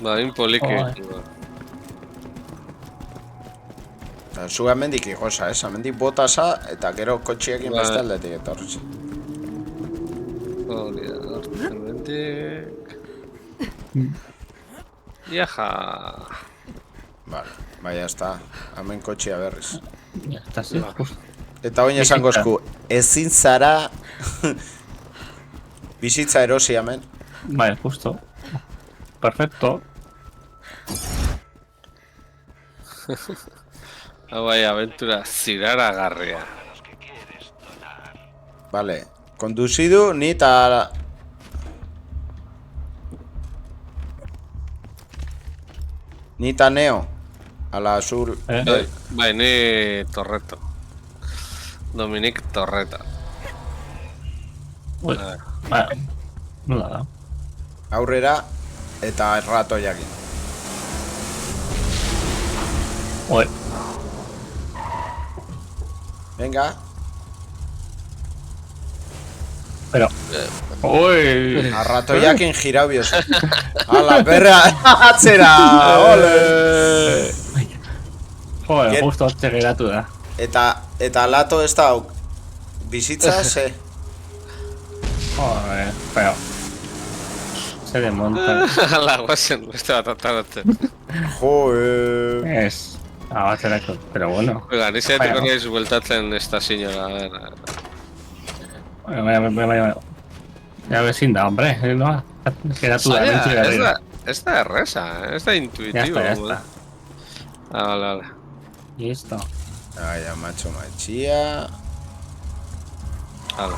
Ba, inpoliki. Joder. Zu amendik igosa, amendik botasa eta gero kotxeekin Bai. beste aldetik eta horretxe. Hori da, hortzen bendik. Iaja. Vale, bai, hasta. Hemen kotxea berriz. Ya está, sí, justo. Eta oin esango esku, ezin zara bizitza erosi hemen. Bai, justo. Perfecto. Hau bai, aventura ziraragarria. Vale, konduzidu ni eta... Ni eta Neo. Ala azul. Bai, ni Torreto. Dominik Torreta. Ui, bai, nola da. Aurrera eta errato jakin. Ui, Venga. pero... Ui, Arrato jakin girau biozu. Ala, perra, atzera, ole. joder, justo hortxe geratu da. Eta lato ez da bizitza, ze. Joder, pero... Se desmonta. Ala, guazen, beste bat ataratzen. Joder. Es... Abatzerako, pero bueno. Oiga, ni zaitu Baina. naiz bueltatzen esta señora, a ver. Baina... Ya bezin da, hombre, no? Geratu da, bintzu garrira. Ez da erresa, ez da Ya intuitibo. está, ya está. Ah, vale, vale. Listo. Ai, macho matxia. Hala.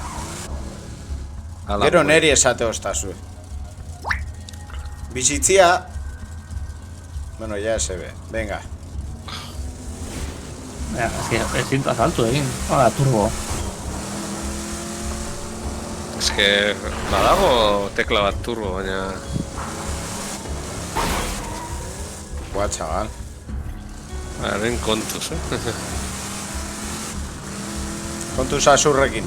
Hala, Gero pues. neri esate ostazue. Bizitzia. Bueno, ya se ve. Venga. Ja, ezin da saltu egin. Hala, turbo. Es que badago tekla bat turbo, baina... Buah, chaval. Haren kontuz, Kontuz azurrekin.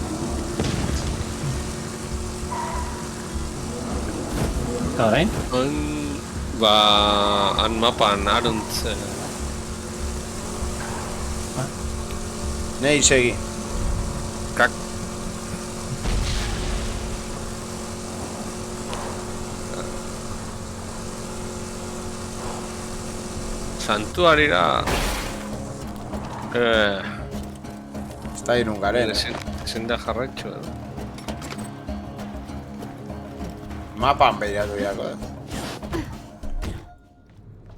Eta orain? Han mapan aruntz... Nei, segi. Kak... Santuarira... Ez da irun garen, Ezin da jarraitxo, Mapan behiratu jako,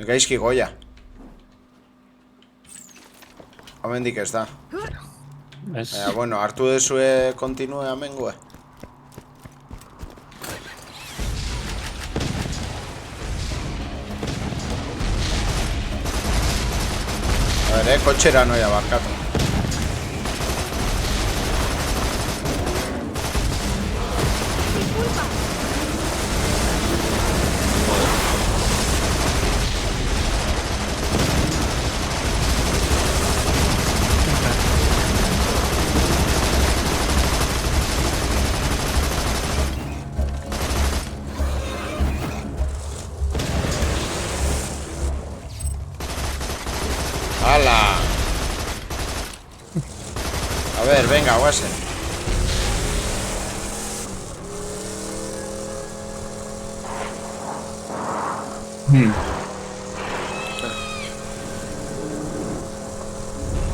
Gaizki goia. Hemendik ez da. Ez. Bueno, hartu dezue kontinue amengue. A ver, kotxera noia barkatu. ¡Hala! A ver, venga, guase.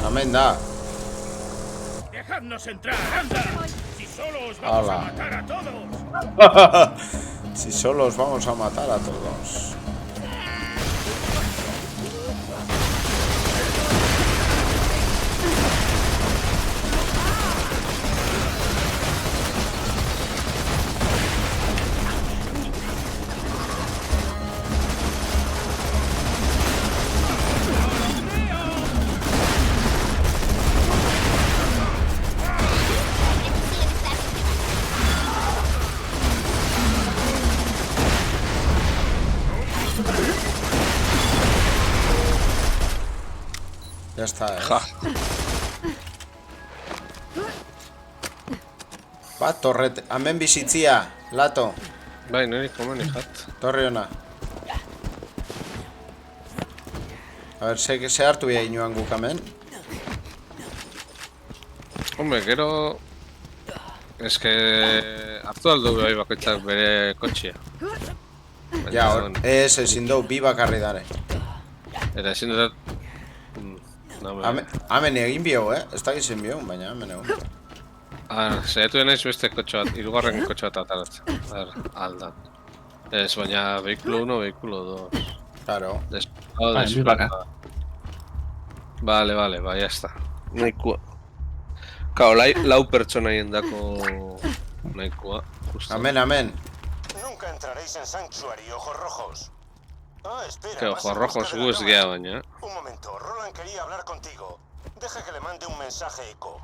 Amén, da. ¡Dejadnos entrar, anda! Si solo os vamos Ala. a matar a todos. Si solo os vamos a matar a todos. Ya está, Va, torrete. Hemen bizitzia, lato. Bai, niri komeni jat. Torri ona. A ver, ze hartu bia inoan guk hemen. Hombre, gero... Ez que... Hartu aldu bai bakoitzak bere kotxia. Ja, ez ezin dugu, bi bakarri dare. Eta ezin dut... Hemen egin biogu, ez da gizien biogu, baina hemen egun. Zaiatu denaiz beste kotxe bat, hirugarren kotxe bat ataratzen. Aldan. Ez, baina vehikulo 1, vehikulo 2. Claro. Bi baka. Vale, ba, ya está. Nahikoa. Kao, lau pertsona dako nahikoa. Amen. Nunca entraréis en Sanctuary, ojos rojos. Ah, espera. Que vas ojos en rojos busca de la gus cámara. gea baina. Un momento, Roland quería hablar contigo. Deja que le mande un mensaje eco.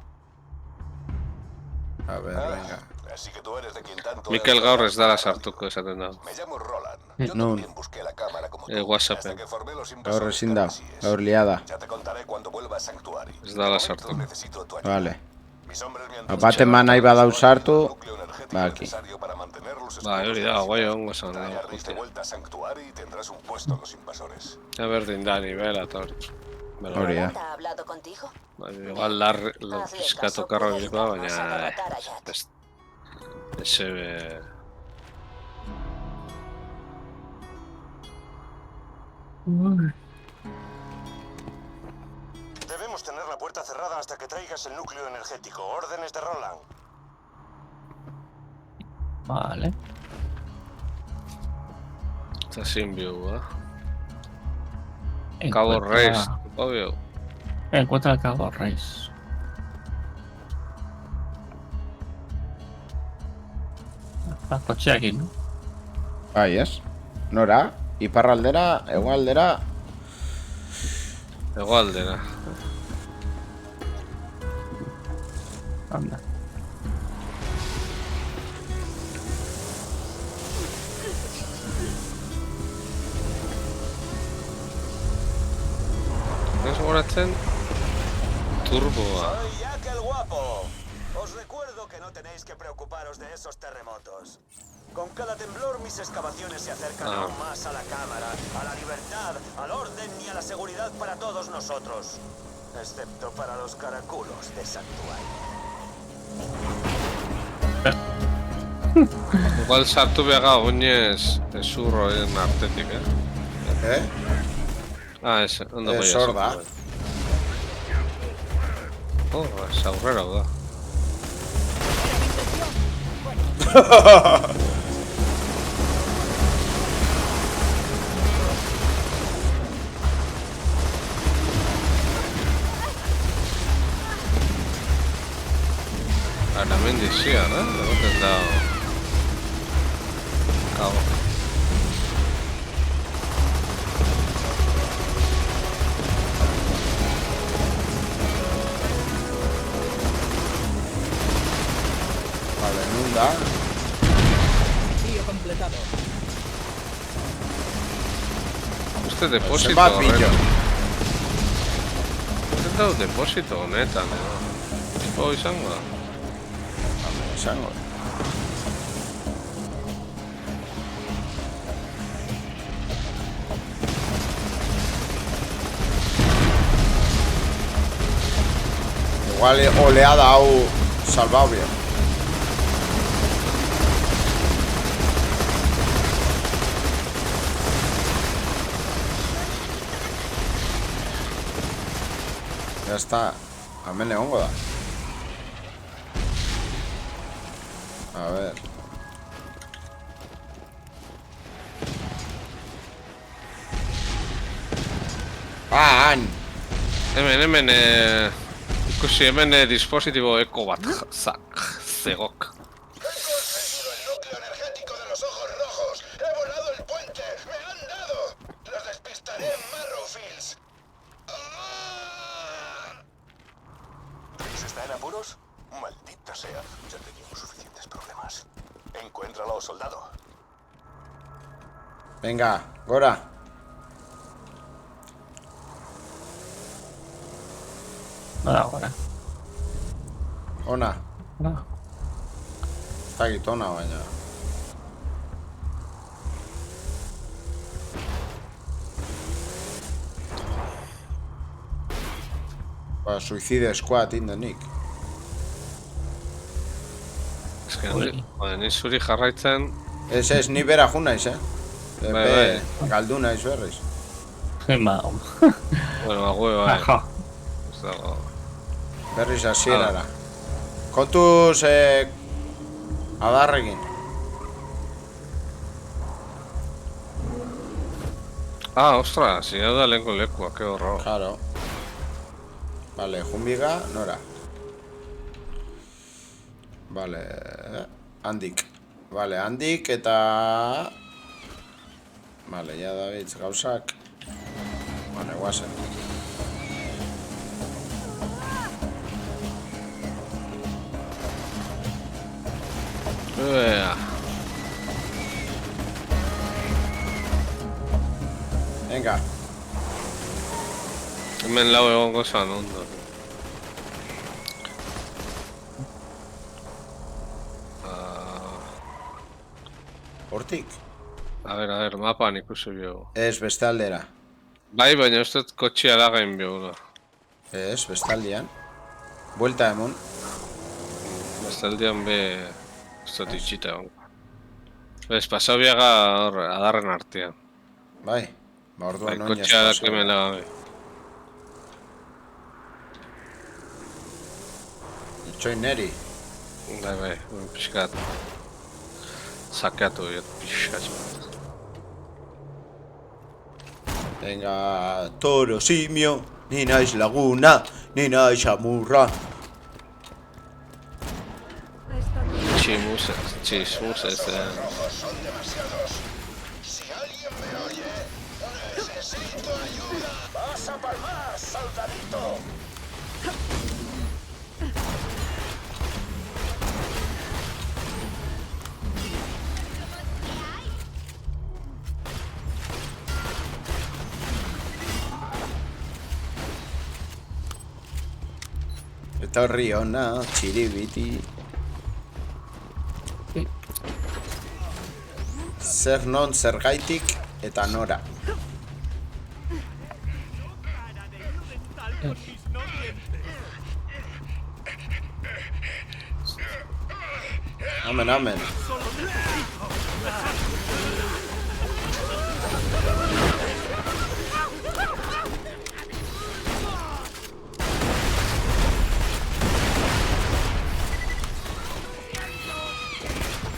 A ver, venga. Así que tú eres de quien tanto... Mikel gaur ez dara sartuko esaten da. Me llamo Roland. No. Yo también busqué la cámara como tú. WhatsApp. Hasta que formé los Gaur invasores ezin da, carmesíes. gaur liada. Ya te contaré cuando vuelva a Sanctuary. Ez dala De momento sartu. necesito tu ayuda. Vale. Mis hombres me han Bat dicho eman nahi badau sartu, núcleo energético ba, aquí. necesario para mantener los Bai, hori da, guai ongo esan Trae da. a Riz de vuelta a Sanctuary y tendrás un puesto en los invasores. Ja berdin da nivela eta hori. Hori da. ¿Ha hablado contigo? Igual pizkatu karro bilikoa, baina... Ese... Debemos tener la puerta cerrada hasta que traigas el núcleo energético. Órdenes de Roland. Vale. Eta zin biogu, Cabo Reis, obvio. Encuentra el Cabo Reis. Kotxeakin, no? Bai, ez? Nora? Iparraldera, hegoaldera... Hegoaldera. Anda. Ez goratzen... Turboa. Soy Jack el Guapo. Os recuerdo que no tenéis que preocuparos de esos terremotos. Con cada temblor mis excavaciones se acercan aún más a la cámara, a la libertad, al orden y a la seguridad para todos nosotros. Excepto para los caraculos de Sanctuary. Igual sartu beha oinez ezurroen artetik, ese, ondo Ez baina. hor da. Ez aurrera da. hemen dizian, egoten da... Kago. Vale, nun da. Uste deposito Zenbat pillo. Uste dau deposito honetan, Tipo izango da. Izango. Igual oleada hau salvado bien. Ya está. Hemen egongo da. A ver. Han! Hemen, ikusi hemen dispositibo eko bat zegok. He conseguido el núcleo energético de los ojos rojos. He volado el puente. Me han dado. Los despistaré en Marrowfields. ¿Tris está en apuros? Maldita sea. Ya teníamos suficientes problemas. Encuéntralo, soldado. Venga, gora. Ahora. Ona. No. Ez dakit ona baina. Ba, Suicide Squad indenik. Ez que ni zuri jarraitzen... Ez, ni bera jun naiz, Bai. Galdu naiz berriz. Ba, Bueno, agüe bai. ajo. Ez dago... Berriz hasierara. Kontuz, adarrekin. Ostras, si da lehenko lekua, que horror. Claro. Vale, junbiga, nora. Vale, handik. Vale, handik eta... Vale, ya David gauzak. Vale, guazen. Venga. Hemen lau egongo zan, ondo. Hortik? A ver, mapan ikusi biogu. Ez, beste aldera. Bai, baina ez dut kotxia da gain biogula. Ez, beste aldean. Buelta emon. Bestaldean be... Ez dut itxita egon. Ez, pasau biaga hor, adarren artean. Bai, ba Bai, orduan oinez kotxia da pasau. kemen gabe. Itxoin neri. Bai, pixkat. Sakeatu diot pixkat. Venga, toro simio, ni naiz laguna, ni naiz amurra. Chismus ez... Son demasiados. Si alguien me oye, necesito ayuda. Vas a palmar, soldadito. Eta horri ona, txiribiti. Zer non, zer gaitik, eta nora. Amen, amen.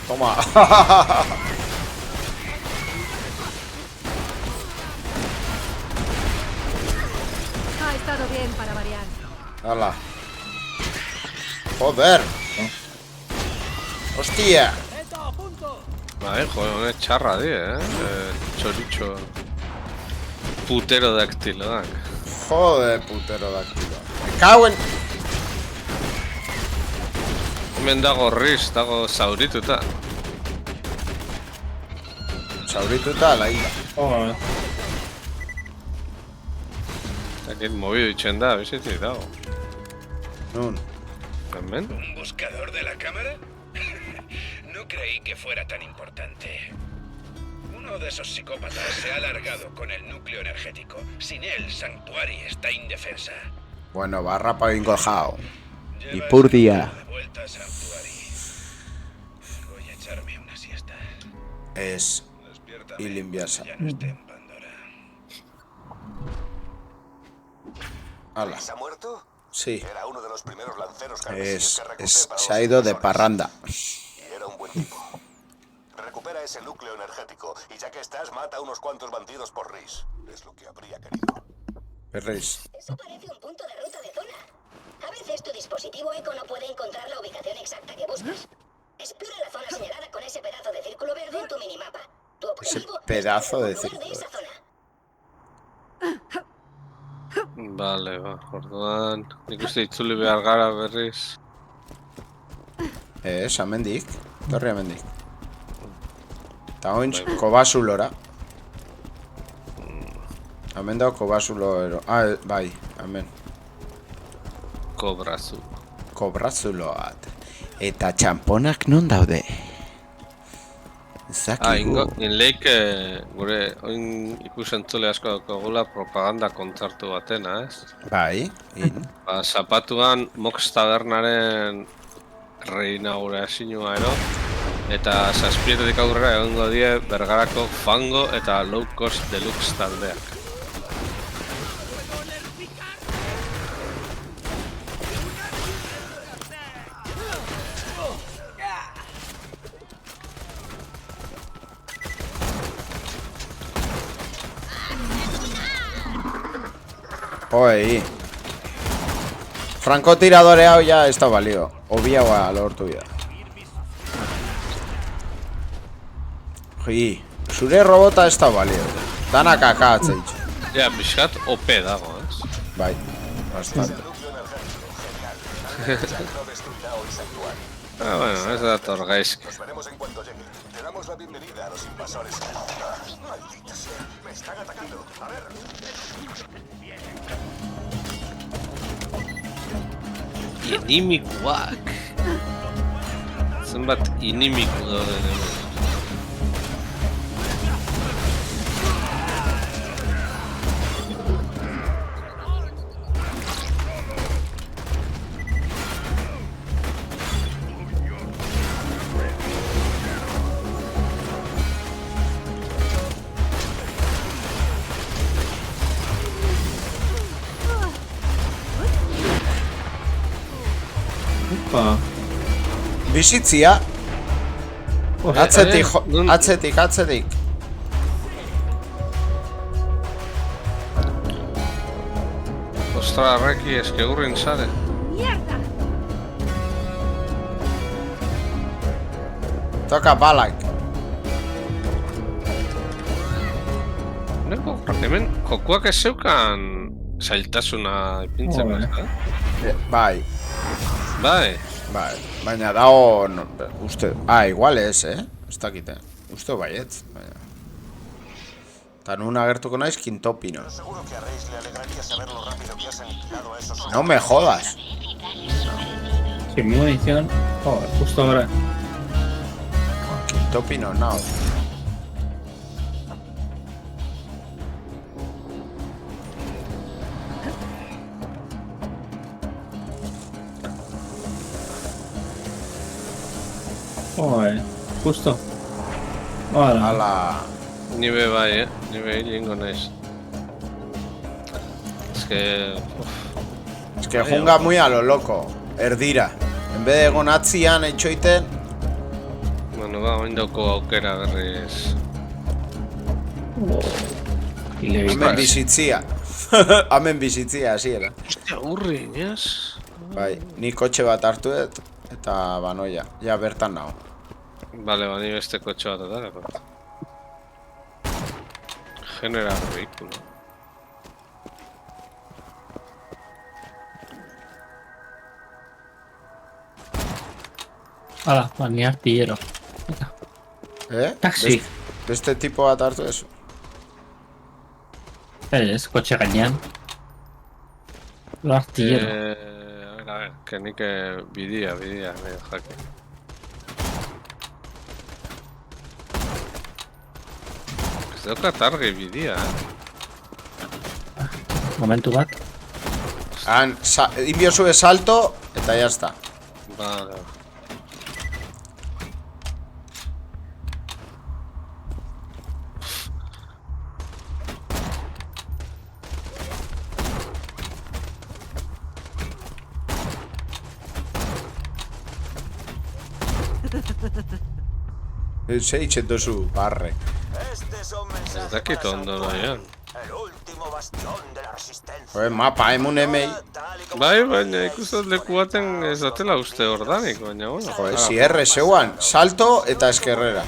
Toma. Ha estado bien para variar. Hala. Joder. Hostia! Bai, jo, honek txarra di, Txoritxo... Puterodaktiloak. Jode, puterodactilo. Me cago en... Hemen dago Riz, dago zaurituta. Zaurituta la ira. Joder. Aquí movido itxen da, bizitik dago. Nun. Hemen? ¿Un buscador de la cámara? No creí que fuera tan importante. Uno de esos psicópatas se ha largado con el núcleo energético. Sin él, Sanctuary está indefensa. Bueno, barra para encojado. Lleva Y por esa día. mierda de vuelta a Sanctuary. Voy a echarme una siesta. Es... Despiértame Y limpiarse. cuando ya no esté en Pandora. Ala. ¿Se ha muerto? Sí. Era uno de los primeros lanceros carmesíes que recluté para Se ha los ido de invasores. parranda. Y era un buen tipo. Recupera ese núcleo energético y ya que estás, mata a unos cuantos bandidos por Riz. Es lo que habría querido. Perréis. Eso parece un punto de ruta de zona. A veces tu dispositivo Eco no puede encontrar la ubicación exacta que buscas. Explora la zona señalada con ese pedazo de círculo verde en tu minimapa. Tu objetivo pedazo de es lugar círculo esa zona. Bale, ba, orduan... Nik uste itzuli behar gara berriz. Amendik. Torri amendik. Eta ointz, kobasulora. Hemen dago kobasuloro. Bai, hemen. Kobrazu. Kobrazuloat. Eta txamponak non daude? Zakigu. Inleik gure oin ikusentzule asko daukagula propaganda kontzertu batena, ez? Bai, Ba, zapatuan Mox Tabernaren reinaugurazioa ero, eta zazpietetik aurrera egongo die Bergarako Fango eta Low Cost Deluxe taldeak. Oi. Frankotiradore hau ja ez da balio. Obiagoa lortu bida. Joi, zure robota ez da balio. Danak akatzea itxu. Ja, pixkat OP dago, ez? Bai, bastante. No destruirá hoy Sanctuary. Bueno, ez dator gaizki. Nos veremos en cuanto llegue. Te damos la bienvenida a los invasores. Maldita sea, me están atacando. A ver. Inimikuak. Zenbat inimiku daude hemen. Opa. Bizitzia. Atzetik, atzetik. Ostra, arreki, eske urrin sare. ¡Mierda! Toka balak. Neko, hemen jokuak ez zeukan zailtasuna ipintzen, Joder. ez? Bai, Bai. bai. Baina dago... Uste... igual ez, Ez dakite. Uste baietz, baina... Eta nun agertuko naiz Quintopino. Seguro que a Reis le alegraría saber lo rápido que has aniquilado a esos... No me jodas. Sin munición. Joder, justo ahora. Quintopino, no. Joder, justo. Hola. Ala... Ni be bai, Ni be hilingo naiz. Es que... Es que junga muy a lo loco. Erdira. En vez de egon atzian etxoiten... Bueno, ba, oin dauko aukera berriz. Hemen bizitzia. Hemen bizitzia, hasiera. Ostia, urrin, ez? Bai, ni kotxe bat hartu dut, eta banoia. Ja, bertan nago. Vale, bani beste kotxe bat atarako. Generar vehículo. Hala, ni artillero. Taxi. Beste tipo bat hartu eso. Ez, kotxe gainean. Lo artillero. A ver, que nik bidea, nahi jake. Ez daukat argi bidea, Momentu bat. Inbio zube salto, eta jazta. Vale. Seitzen dozu, barre. Este es un mensaje Ez dakit para ondo Santuari, nahian. el último bastión de la resistencia. Joder, mapa, emun emei. Tal y como Bai, se baina veía, ikustot leku baten ez datela uste ordanik, baina bueno. Joder, si erre zeuan, salto eta eskerrera.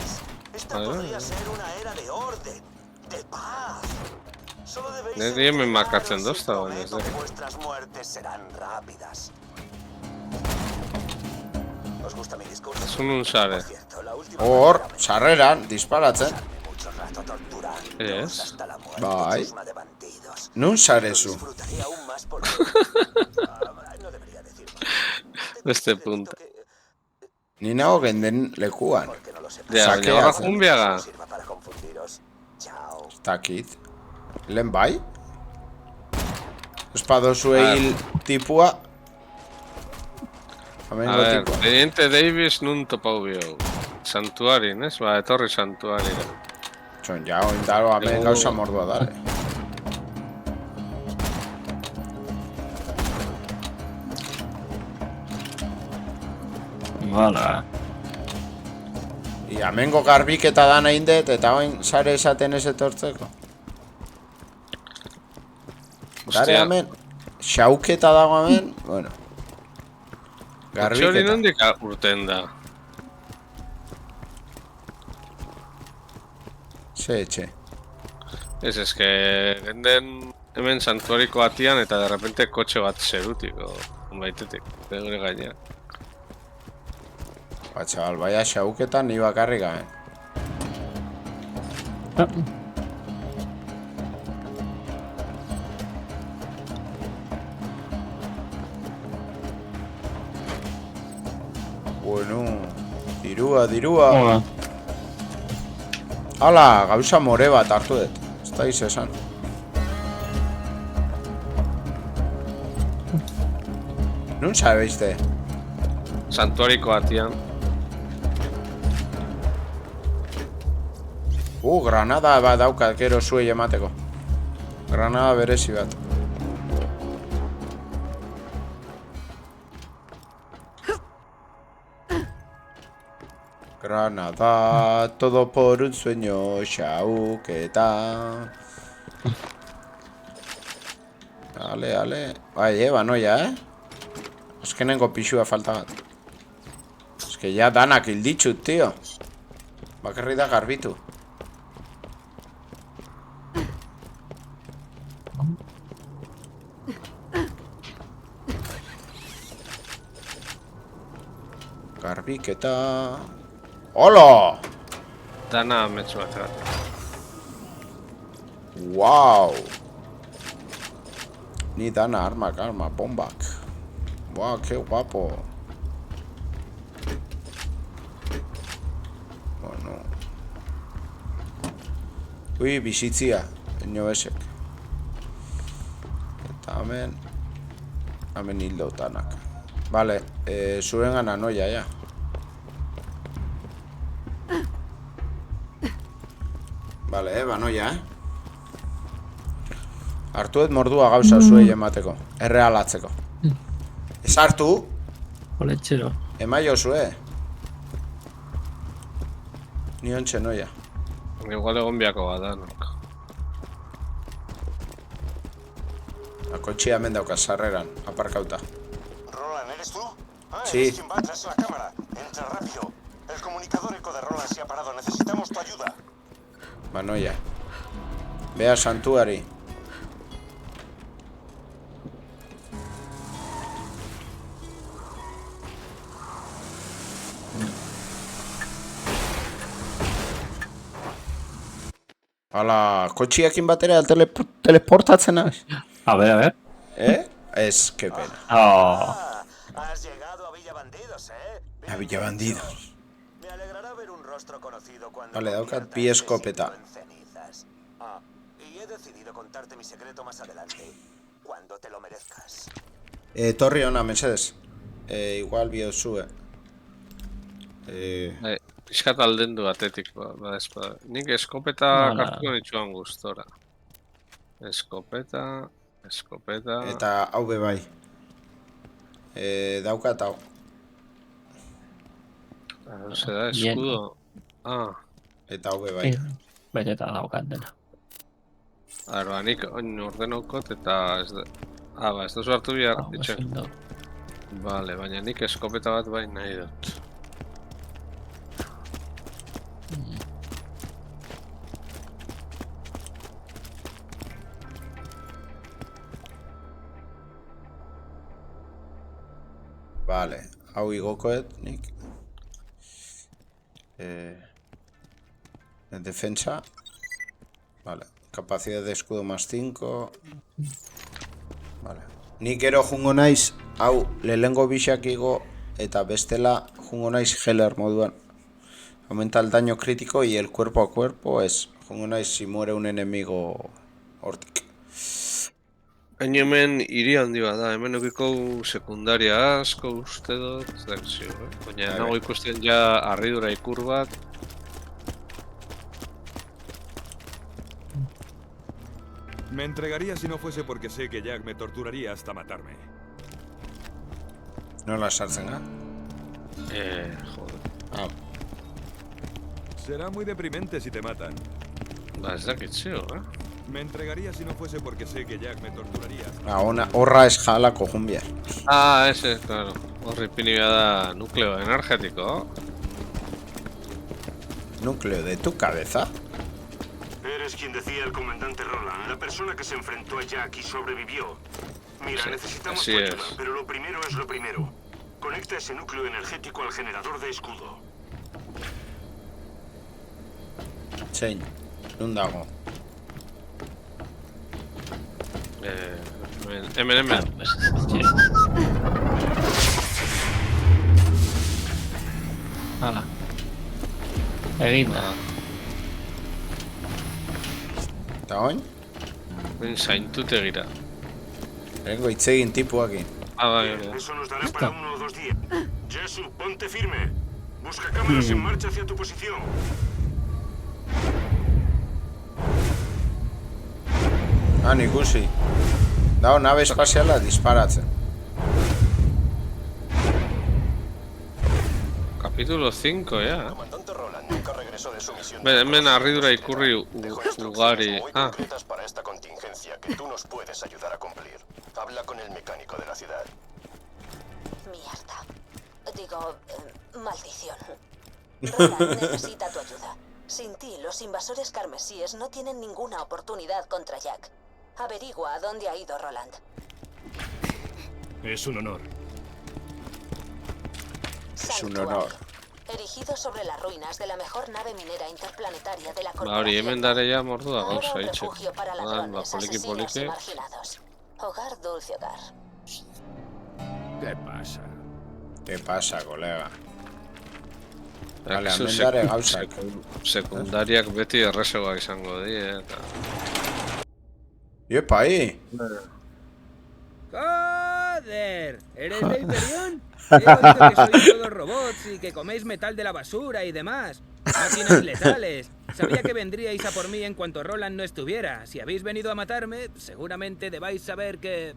Esta podría ser una era de orden, de paz. Solo debéis Niri hemen entregaros makatzen y dozta, baina ez prometo que dakit. vuestras muertes serán rápidas. ¿Os gusta mi discurso? Ez un sare. Por cierto, la última Hor, manera me sarreran, disparatzen. pasarme mucho rato torturándoos Ez. hasta la muerte, Bai. chusma de bandidos. Nun sarezu. Disfrutaría aún más porque... no debería decir más. Beste punta. Ni nago genden lekuan. Porque no lo sé. Ja, baina Sakeaz, horra junbiaga. No sirva para confundiros. Chao. Takit. Lehen bai? Espadozu hil tipua. A Amengo ver, tipua. Teniente Davis nun topau biau. Santuarin, ez? Ba, etorri santuarira. Txon, ja, oindaro, amen gauza mordua dale. Hala. I amengo garbiketa da nahi indet, eta oin sare esaten ez etortzeko. Dare Hostia. amen, xauketa dago amen, bueno. Kotxe hori Garbiketa. nondik urten da. Ze etxe. Ez, eske, genden hemen santuariko atian eta de repente kotxe bat zerutiko. Baitetik, gure gainean. Ba, txabal, baina xauketa ni bakarrik amen. Bueno, dirua. Hola. Hala, gauza more bat hartu dut. Ez da iz esan. Nun sabeizte? Santuariko atian. Granada bat daukat gero zuei emateko. Granada berezi bat. Granada, todo por un sueño, xauketa. Ale. Bai, banoia, Azkenengo pixua falta bat. Que ya danak hil ditut, tío. Bakarri da garbitu. Garbiketa... Hola! Dana ametsu bat bat. Wow! Ni dana armak, bombak. Wow, qué guapo. Bueno. Ui, bizitzia. Eno esek. Eta hemen hildo danak. Vale, zuen gana noia, ja. Vale, banoia, Hartuet mordua gauza zuei emateko. Errealatzeko. Ez hartu? Oletxero. Emaio zue. Ni ontxe noia. Igual egon biako bat da, nok. Akotxia hemen dauka sarreran, aparkauta. Roland, ¿eres tú? Sí. Sin baches la cámara. Entra rápido. El comunicador eco de Roland se ha parado. Necesitamos tu ayuda. Banoia. Ve a Sanctuary. Hala, kotxiekin batera teleportatzen naiz. A ver. Es, qué pena. Oh. Has llegado a Villa Bandidos, ¿eh? A Villa Bandidos. Me alegrará ver un rostro conocido cuando Vale, daukat conviertas bi ese escopeta. sitio en cenizas. Y he decidido contarte mi secreto más adelante, cuando te lo merezcas. Torri ona, mesedes. Igual biozue. Pixkat aldendu batetik, espada. Nik eskopeta Hala. kartuko nitxuan gustora. Eskopeta... Eta hau be bai. Daukat hau. Ose da, eskudo. Eta hau be bai. Beteta daukat dena. Arba, nik ordenokot eta ez da... ez duzu hartu bihar, ditxe. Vale, baina nik eskopeta bat bai nahi dut. Vale, hau igokoet nik. En defensa. Vale, capacidad de escudo más 5. Vale. Nik ero jungo naiz, hau lehengo bixak igo eta bestela jungo naiz healer moduan. Aumenta el daño crítico y el cuerpo a cuerpo es jungo naiz si muere un enemigo hortik. Hain hemen hiri handi bat da, hemen okiko sekundaria asko uste dut, ez da zio, baina nago ikusten ja harridura ikur bat. Me entregaría si no fuese porque sé que Jack me torturaría hasta matarme. No la sartzen, Joder. Será muy deprimente si te matan. Ba, ez dakit zio, Me entregaría si no fuese porque sé que Jack me torturaría. Horra es jalako junbiar. Ese, claro. Horri ipini da nukleo energético. Núcleo de tu cabeza. Eres quien decía el comandante Roland, la persona que se enfrentó a Jack y sobrevivió. Mira, Sí, necesitamos así tu es. ayuda, pero lo primero es lo primero. Conecta ese núcleo energético al generador de escudo. Zein, nun dago. Hemen. Hala. Egin da. Eta oin? Zaintute gira. Vengo itzegin tipuakin. Bai. Eso nos dará para 1 o 2 días. Jesu, ponte firme. Busca cámaras en marcha hacia tu posición. Ikusi. Dago nave espaziala disparatzen. Capítulo 5, ya. Comandante Roland nunca regresó de su misión. Hemen harridura ikurri ugari. Concretas para esta contingencia que tú nos puedes ayudar a cumplir. Habla con el mecánico de la ciudad. Mierda. Digo, maldición. Roland necesita tu ayuda. Sin ti, los invasores carmesíes no tienen ninguna oportunidad contra Jack. Averigua a dónde ha ido Roland. Es un honor. Es un honor. Erigido sobre las ruinas de la mejor nave minera interplanetaria de la Hori hemen dareia mordua Ahora gauza un itxe. refugio para Ba, ladrones, poliki asesinos y poliki. marginados. Hogar dulce hogar. ¿Qué pasa? ¿Qué pasa, colega? Vale, Zu hemen dare gauzak. Sekundariak beti erresegoa izango di, eta... Iepa, ¡Joder! ¿Eres de Hyperion? He oído que sois todos robots y que coméis metal de la basura y demás. Máquinas letales. Sabía que vendríais a por mí en cuanto Roland no estuviera. Si habéis venido a matarme, seguramente debáis saber que...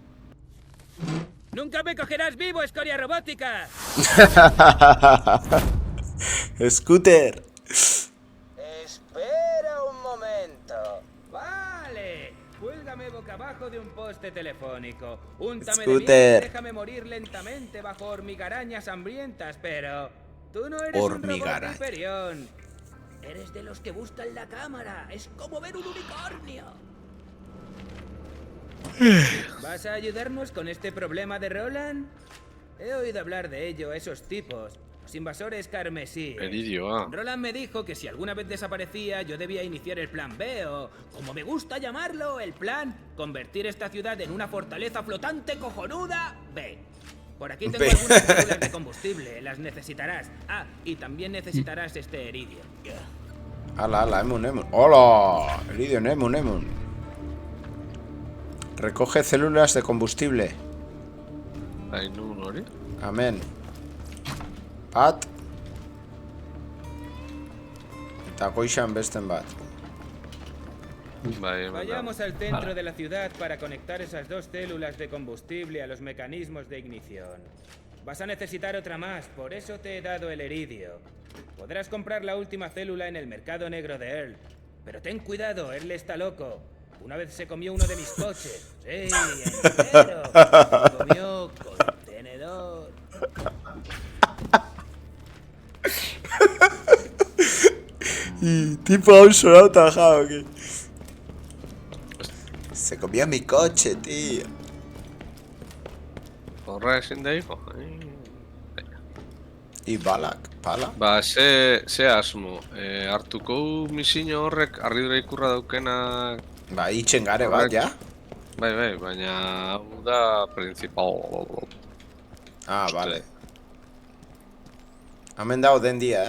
¡Nunca me cogerás vivo, escoria robótica! Scooter. Espera un momento. Vale. Cuélgame boca abajo de un poste telefónico. Úntame de miel Scooter. y déjame morir lentamente bajo hormigarañas hambrientas, pero... Tú no eres un robot de Hormigara. Hyperion. Eres de los que buscan la cámara. Es como ver un unicornio. ¿Vas a ayudarnos con este problema de Roland? He oído hablar de ello a esos tipos. Los invasores carmesí. Eridio, ah. Roland me dijo que si alguna vez desaparecía, yo debía iniciar el plan B o, como me gusta llamarlo, el plan convertir esta ciudad en una fortaleza flotante cojonuda B. Por aquí tengo B. algunas células de combustible, las necesitarás. Ah, y también necesitarás este eridio. Ala, Emun. ¡Hola! Iridium, Emun. Recoge células de combustible. Ainu hori? Amén. At. Eta goixan besten bat. Bai, Vayamos al centro de la ciudad para conectar esas dos células de combustible a los mecanismos de ignición. Vas a necesitar otra más, por eso te he dado el eridio. Podrás comprar la última célula en el mercado negro de Earl. Pero ten cuidado, Earl está loco. Una vez se comió uno de mis coches. ¡Sí, entero! Se comió contenedor. Y tipo a un sonado tajado aquí. Se comía mi coche, tío. Horra ezin daiko. Y Balak, pala. Ba, ze asmo. Hartuko misio horrek harridura ikurra daukena... Ba, itxen gare bat, ja? Bai, baina hau da principal. Ah, vale. Hemen dago den dia,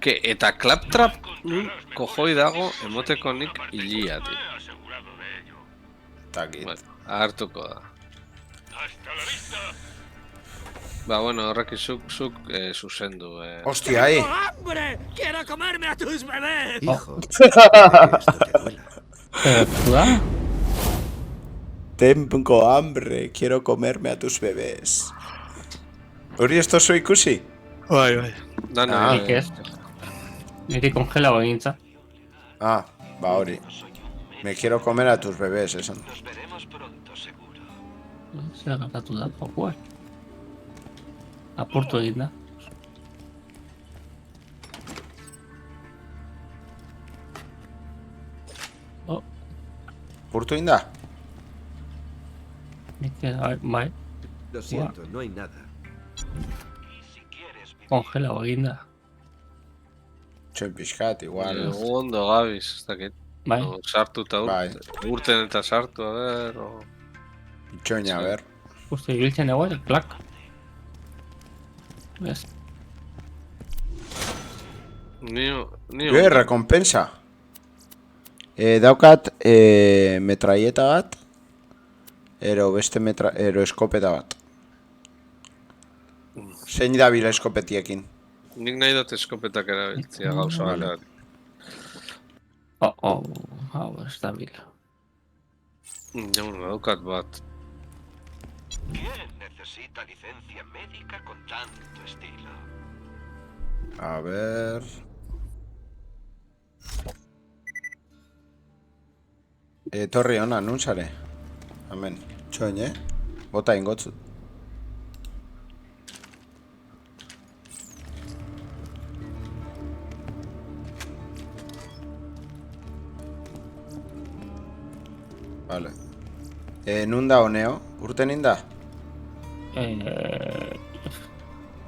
Que eta Claptrap nun kojoi dago emoteko nik hilia, tío. Takit. Hartuko da. Ba, bueno, horrek zuk zuzendu. Hostia, ahí. ¡Hambre! ¡Quiero comerme a tus bebés! Hijo, Tengo hambre, quiero comerme a tus bebés. Hori esto soy ikusi? Bai. Dana, ¿Y qué es? Niri kongelado egintza. Ah, ba hori. Me quiero comer a tus bebés, esan. Zer gertatu da, jokua. Apurtu egin da. Oh, Purtu inda? bai, lo siento, no hay nada. kongelado egin da. Txoin pixkat, igual. ondo gabiz, ez dakit. Bai, No, sartu eta Bai. urten eta sartu, a ver, o... Txoin, a ver. uste ibiltzen egoen, klak. Ez, Ni Recompensa. Daukat metraieta bat. Ero beste ero eskopeta bat. Zein da bila eskopetiekin? Nik nahi dut eskopetak erabiltzia gauza Vale. bat. hau ez da bila. Jaun, daukat bat. ¿Quién necesita licencia médica con tanto estilo? A ver... Etorri hona, nun zare? Hemen, txoin, Bota ingotzut. Vale. Nun da honeo? Urten inda?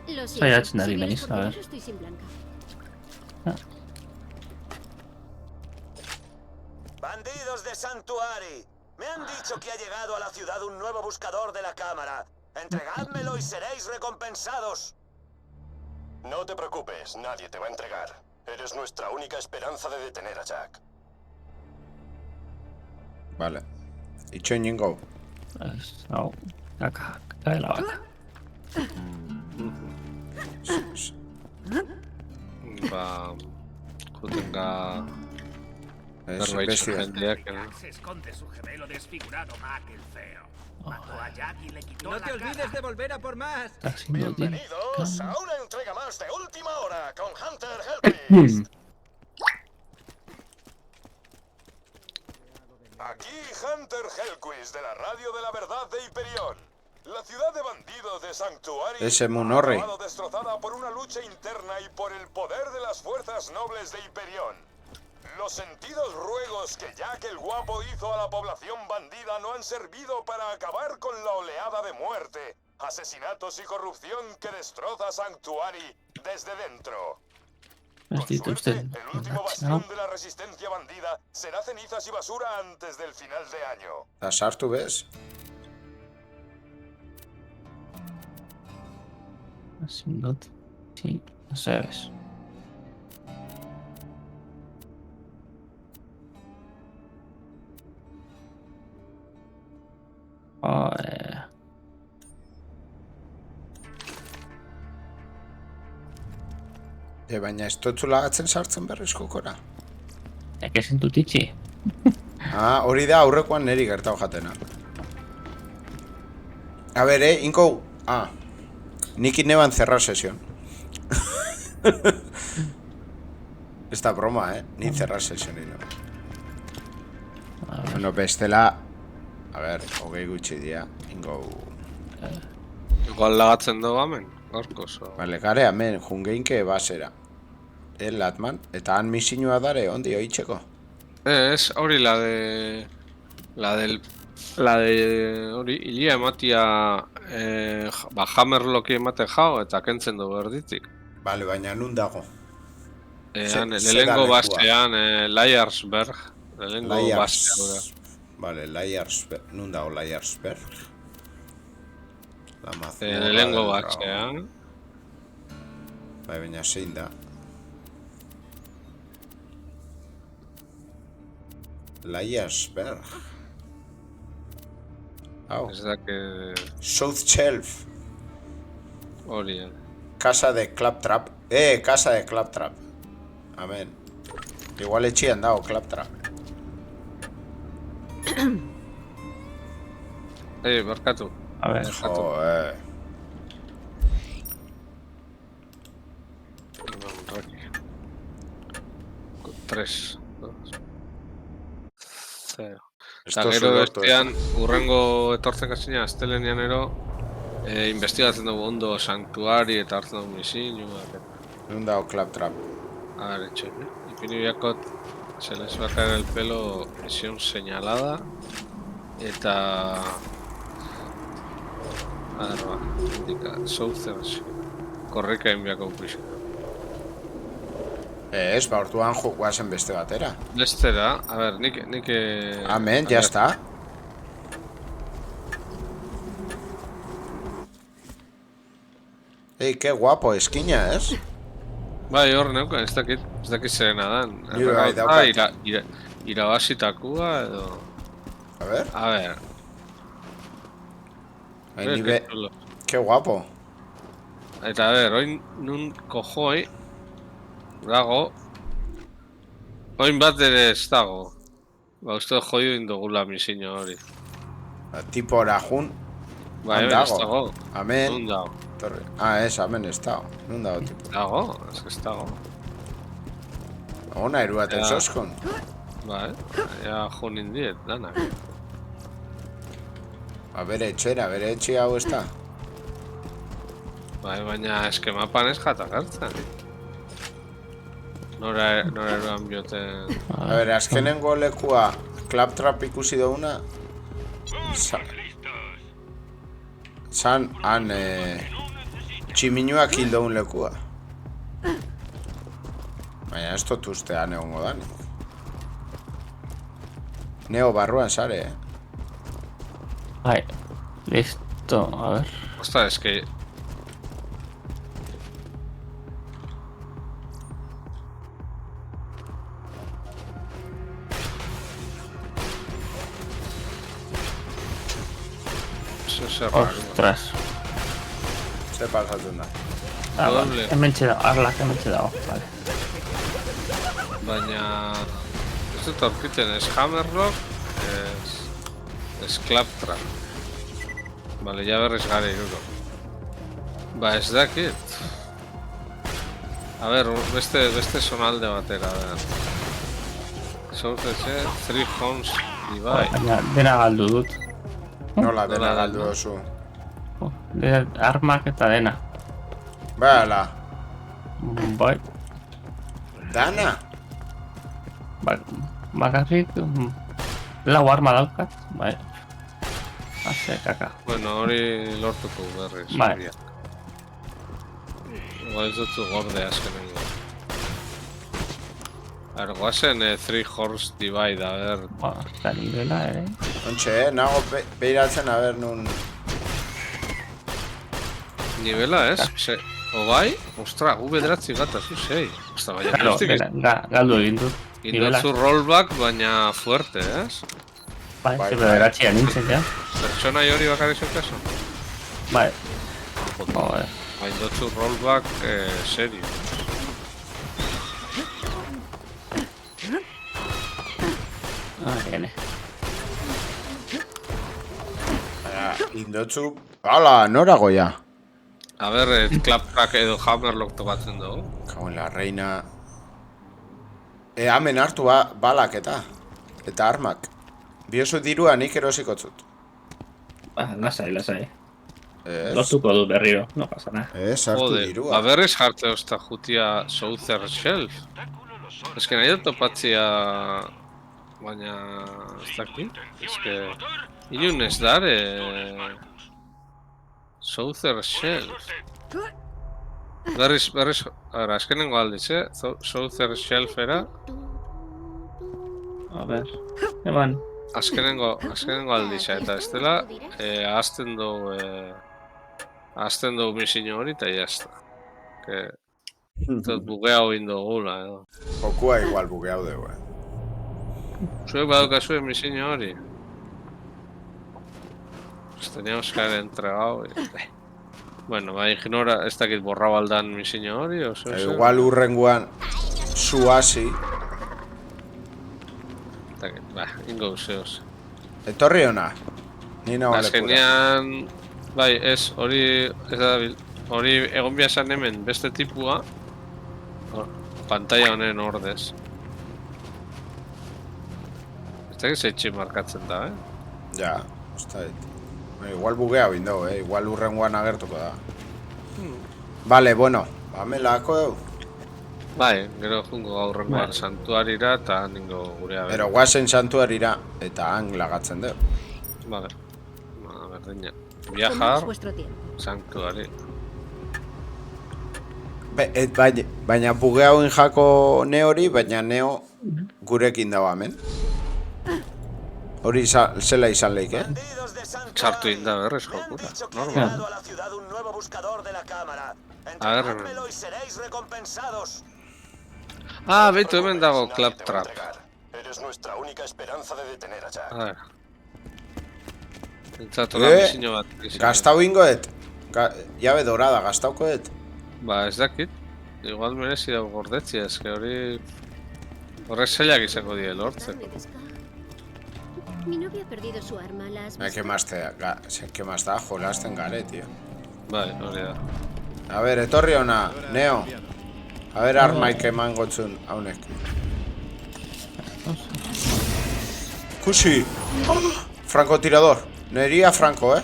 Lo Saiatzen ari si vienes naiz, por a dinero, ver. estoy sin Blanca. Bandidos de Santuari, me han dicho que ha llegado a la ciudad un nuevo buscador de la cámara. Entregádmelo y seréis recompensados. No te preocupes, nadie te va a entregar. Eres nuestra única esperanza de detener a Jack. Vale. Itxoin ingo. Ez, hau, kaka de la vaca. Ba... Jutenga... Ez, Zerbait bestia. jendeak, Se esconde su gemelo desfigurado, Mac el feo. Mató a Jack y le quitó No la te olvides de volver a por más. Está haciendo bien. Bienvenidos a una entrega más de última hora con Hunter Helpings. Aquí Hunter Helquist de la Radio de la Verdad de Hyperion. La ciudad de bandidos de Sanctuary Ese Munorri. ha acabado destrozada por una lucha interna y por el poder de las fuerzas nobles de Hyperion. Los sentidos ruegos que Jack el Guapo hizo a la población bandida no han servido para acabar con la oleada de muerte, asesinatos y corrupción que destroza Sanctuary desde dentro. Con suerte, el último bastión de la resistencia bandida será cenizas y basura antes del final de año. La sartu, ¿ves? Sin duda. Sí, no sabes. Joder. Baina ez dutzu lagatzen sartzen berriz kokora. Que sentu titxi. Hori da aurrekoan neri gertau jatena. A ver, inko... Nik neban cerrar sesión. Esta broma, ni cerrar sesión y no. Bueno, bestela... A ver, hogei gutxi dia, ingo... Igual lagatzen dugu hemen, gorkoz. Vale, gare hemen, jungeinke basera. Latman, eta han misinua dare, ondi oitzeko. Es hori la de... La de... Hori, ilia ematia... Hammerlocki emate jau eta kentzen du berditik. Vale, baina nun dago? Lehengo basean, Laiersberg. Lehengo basean. Vale, Laiersberg. Nun dago Laiersberg? Lehengo basean. Bai, baina zein da. Laiersberg. Hau. Ez da que... South Shelf. Hori, Casa de Claptrap. Casa de Claptrap. Amen. Igual etxian dago Claptrap. barkatu. A ver. Joder. Tres. Zero. Eta Esto gero bestean, urrengo etortzen kasina, astelenean ero, investigatzen dugu ondo Sanctuary eta hartzen dugu misinu. Non dago Claptrap. A ver, hecho, Ipini biakot, se les va a caer el pelo, misión señalada, eta... A ver, va, indica, Southern, korrika inbiako prisa. Ez, ba, orduan guazen beste batera. Bestera, a ver, nik... Amen, ya está. Qué guapo, eskina, ez? Bai, hor neuka, ez dakit zerena dan. Nire bai, daukat. Irabazitakoa edo... A ver. A ver. Qué guapo. Eta a ver, oin nun kojoi dago. Oin bat ere ez dago. Ba, uste joio indugula misiño hori. Tipo orajun. Ba, hemen ez dago. Amen. Nun dago. Ez, amen ez dago. Nun dago, tipo. Dago, ez que ez dago. Ona, eruaten zoskon. Ba, ja jun indiet, danak. A bere etxe hau ez da. Bai, baina eskemapan ez jatak hartzen. Nora eroan bioten... A ber, azkenengo lekua Claptrap ikusi duguna San, han tximinuak hil dugun lekua. Baina ez dut ustean egongo da. Neo barruan sare, Bai, listo, a ver. Osta, es que... Ostras. Se pasatzen da. Vale, hemen txedao, arlak hemen txedao, vale. Baina... Ez dut aurkiten, ez Hammerlock, ez Claptrap. Vale, ja berriz gare iruro. Ba, ez dakit. A ber, beste sonalde batera, a ber. Source, 3 homes divide. Baina, dena galdu dut. Nola dena galdu oso. Armak eta dena. Bala. Bai, Dana? bakarrik lau arma daukat, bai. Haze, kaka. Bueno, hori lortuko berriz. Bai. horiak. Igual ez dutzu gorde azkenengo. A ver, guazen 3 Horse Divide, a ver. Eta nivela ere. Ontxe, nago behiratzen, a ber, nun... Nivela ez? O bai? Ostra, gu bederatzi gata, zu sei. Ostra, baina Claro, galdu egin dut. indotzu rollback, baina fuerte, ez? Bai, bederatxia nintzen, ja. Pertsona hori bakarrik zeukazu? Bai. Joder. Indotzu rollback, serio. Gene. Indotzu... Hala, norago ja. A ber, claptrack edo hammerlock topatzen dugu. Kago en la reina... Hemen hartu balak eta armak. Biozu dirua nik erosiko zut. Lasai. Lortuko dut berriro, no pasa nada. Hartu dirua. Berriz jartze ozta jutia Southern Shelf. Ez que nahi dut topatzia... Baina... Ez dakit? Ez que... Inun ez dare... Southern Shelf. Berriz... Ara, azkenengo aldiz, Southern Shelfera... A ber... Eban... Azkenengo aldiz, eta ez dela... Azten dugu... Azten dugu misiño hori eta jazta. Que... Zot bugeau indugula, edo. Jokua igual bugeau dugu, Zuek badukazue misiño hori. Pues teníamos que haber entregado y... Bueno, ba, ignora, ez dakit borrabaldan misiño hori, oso... Igual urrenguan zuasi. Ba, ingo zehoz. Etorri hona. Ni nago lekura. Azkenean... Bai, ez, hori... Ez da bil... Hori egon biazan hemen beste tipua... Pantalla honen ordez. Ez dakit zeitxe markatzen da, Ja, ez dakit. Igual bugea bindau, igual urrenguan agertuko da. Vale, bueno, melako deu. Bai, gero jungo gaurrengoan santuarira eta ningo gurea behar. Pero guazen santuarira eta han lagatzen deu. Vale, berdina. Viajar, santuari. Baina bugeau jako neori, baina neo gurekin dago hemen. Hori zela izan leik, Txartu inda berrez jokura. Normal. A ver, beitu hemen dago claptrap. Eres nuestra única esperanza de detener a Jack. A ver. Entzatu da misiño bat. Gastau ingoet. Llabe dorada, gastaukoet. Ba, ez dakit. Igual merezi dago gordetzia, eske hori... Horrek zailak izango die lortzeko. Mi novia ha perdido su arma, las... ¿Qué más da? Jolasten gare, tío. Bai, hori da. A ver, etorri hona, Neo. A ver, armaik eman gotzun, haunek. Kusi! Francotirador. Neria Franco,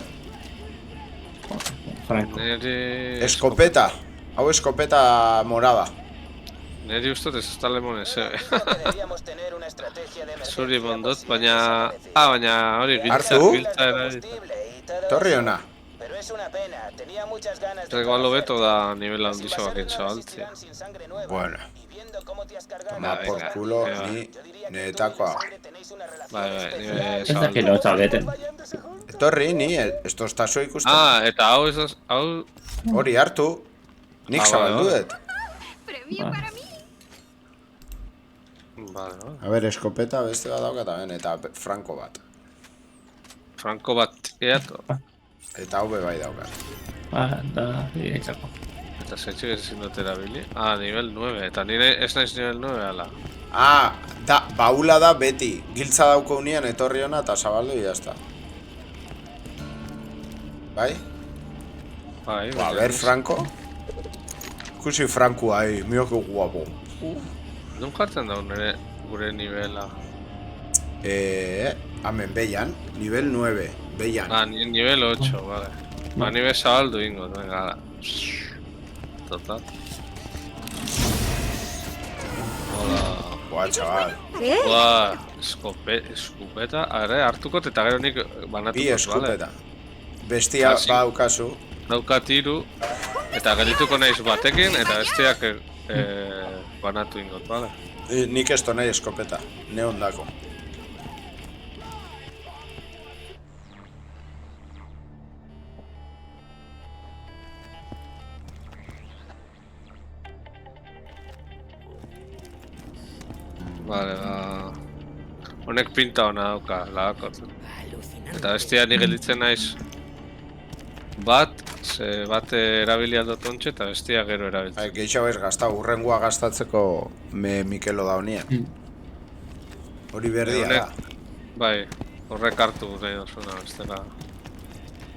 Franco. Escopeta. Hau escopeta morada. Neri ustot ez da lemonez, Zuri mondot, baina... baina hori giltza erabiltzen. Torri hona. Eta igual lobeto da nivel handizo bakintza altzia. Bueno. Toma por culo ni netakoa. Bai, Ez dakit lotza beten. Etorri, ni, esto estazo ikusten. Eta hau ez da... Hori hartu. Nik zabaldu dut. Premio para mí. Vale. A ver, escopeta beste bat daukat hemen, eta franko bat. Franko bat eato. Eta hau bai daukat. Da, direktako. Eta zeitxik ezin dut erabili. Nivel 9. Eta nire ez naiz nivel 9, ala. Baula da beti. Giltza dauko unian etorri hona eta zabaldu y jazta. Bai? Bai, a ver, Franco. Ikusi Franco ahí, mira que guapo. Non jartzen daun nire gure nivela. Hemen, Bellan, nivel 9, Bellan. Nivel 8, vale. Ba, ni bezabaldu ingo, venga, ala. Total. Hola. Buah, chaval. Buah, eskupeta. Are, hartukot eta gero nik banatukot, Bi eskupeta. Bestia daukazu. Daukat 3, eta geldituko naiz batekin, eta bestiak banatu ingot, bale? Nik esto nahi eskopeta, neon dako. Vale, honek pinta hona dauka, lagakot. Eta bestia ni gelditzen naiz bat, ze bate erabilia dut ontxe eta bestia gero erabiltzen. Geixo ez gazta, urrengua gastatzeko Mikelo da honien. Hori berdia da. Bai, horrek hartu nahi dozuna, bestela.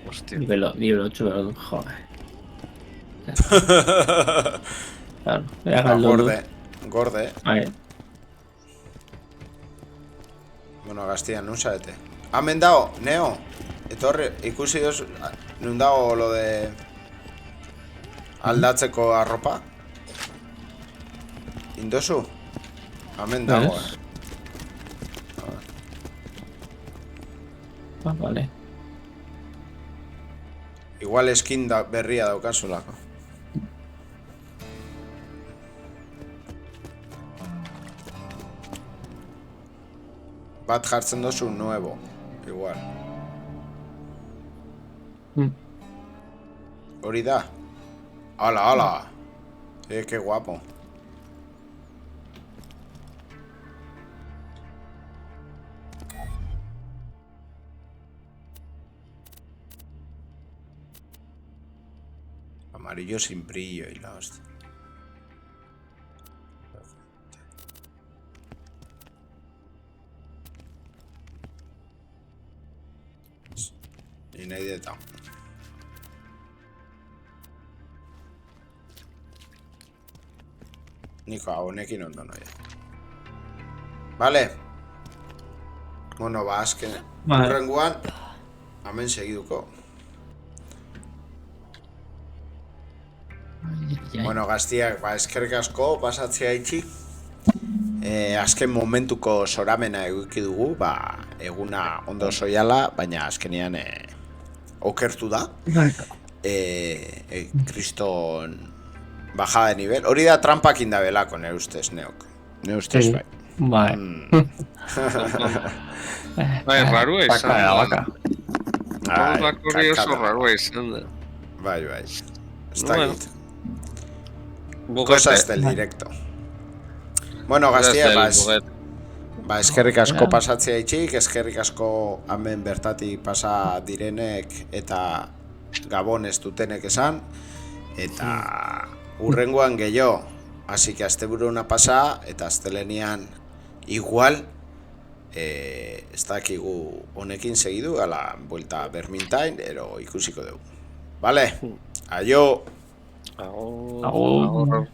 Hostia. Nivel 8, pero joder. Claro, ya galdu. Gorde. Bai. Bueno, Gaztia, nun saete. Hemen dago, Neo. Etorri, ikusi doz, nun dago lo de aldatzeko arropa. Indozu? Hemen dago, Vale. Igual skin berria daukazulako. Bat jartzen dozu nuevo, igual. Hori da. Ala. Que guapo. Amarillo sin brillo y la hostia. Y nahi deta. Niko, honekin ondo noia. Vale. Bueno, ba, azken urrenguan hemen segiduko. Bueno, Gaztiak, ba, eskerrik asko pasatzea itxik. Azken momentuko zoramena eguki dugu, ba, eguna ondo soiala, baina azkenean okertu da. Kriston bajada de nivel. Hori da trampakin da belako, nire ustez, Neok. Nire ustez, bai. Bai. Bai, rarua izan da. Baka. Rakurri oso rarua izan da. Bai. Ez dakit. Cosas del directo. Bueno, Gaztia, ba, eskerrik asko pasatzea itxik, eskerrik asko hemen bertatik pasa direnek eta Gabon ez dutenek esan, eta urrengoan gehiago, así que asteburuna pasa, eta astelenian igual, ez dakigu honekin segidu, gala, buelta Vermintide, ero ikusiko dugu. Vale? Aio! Agur.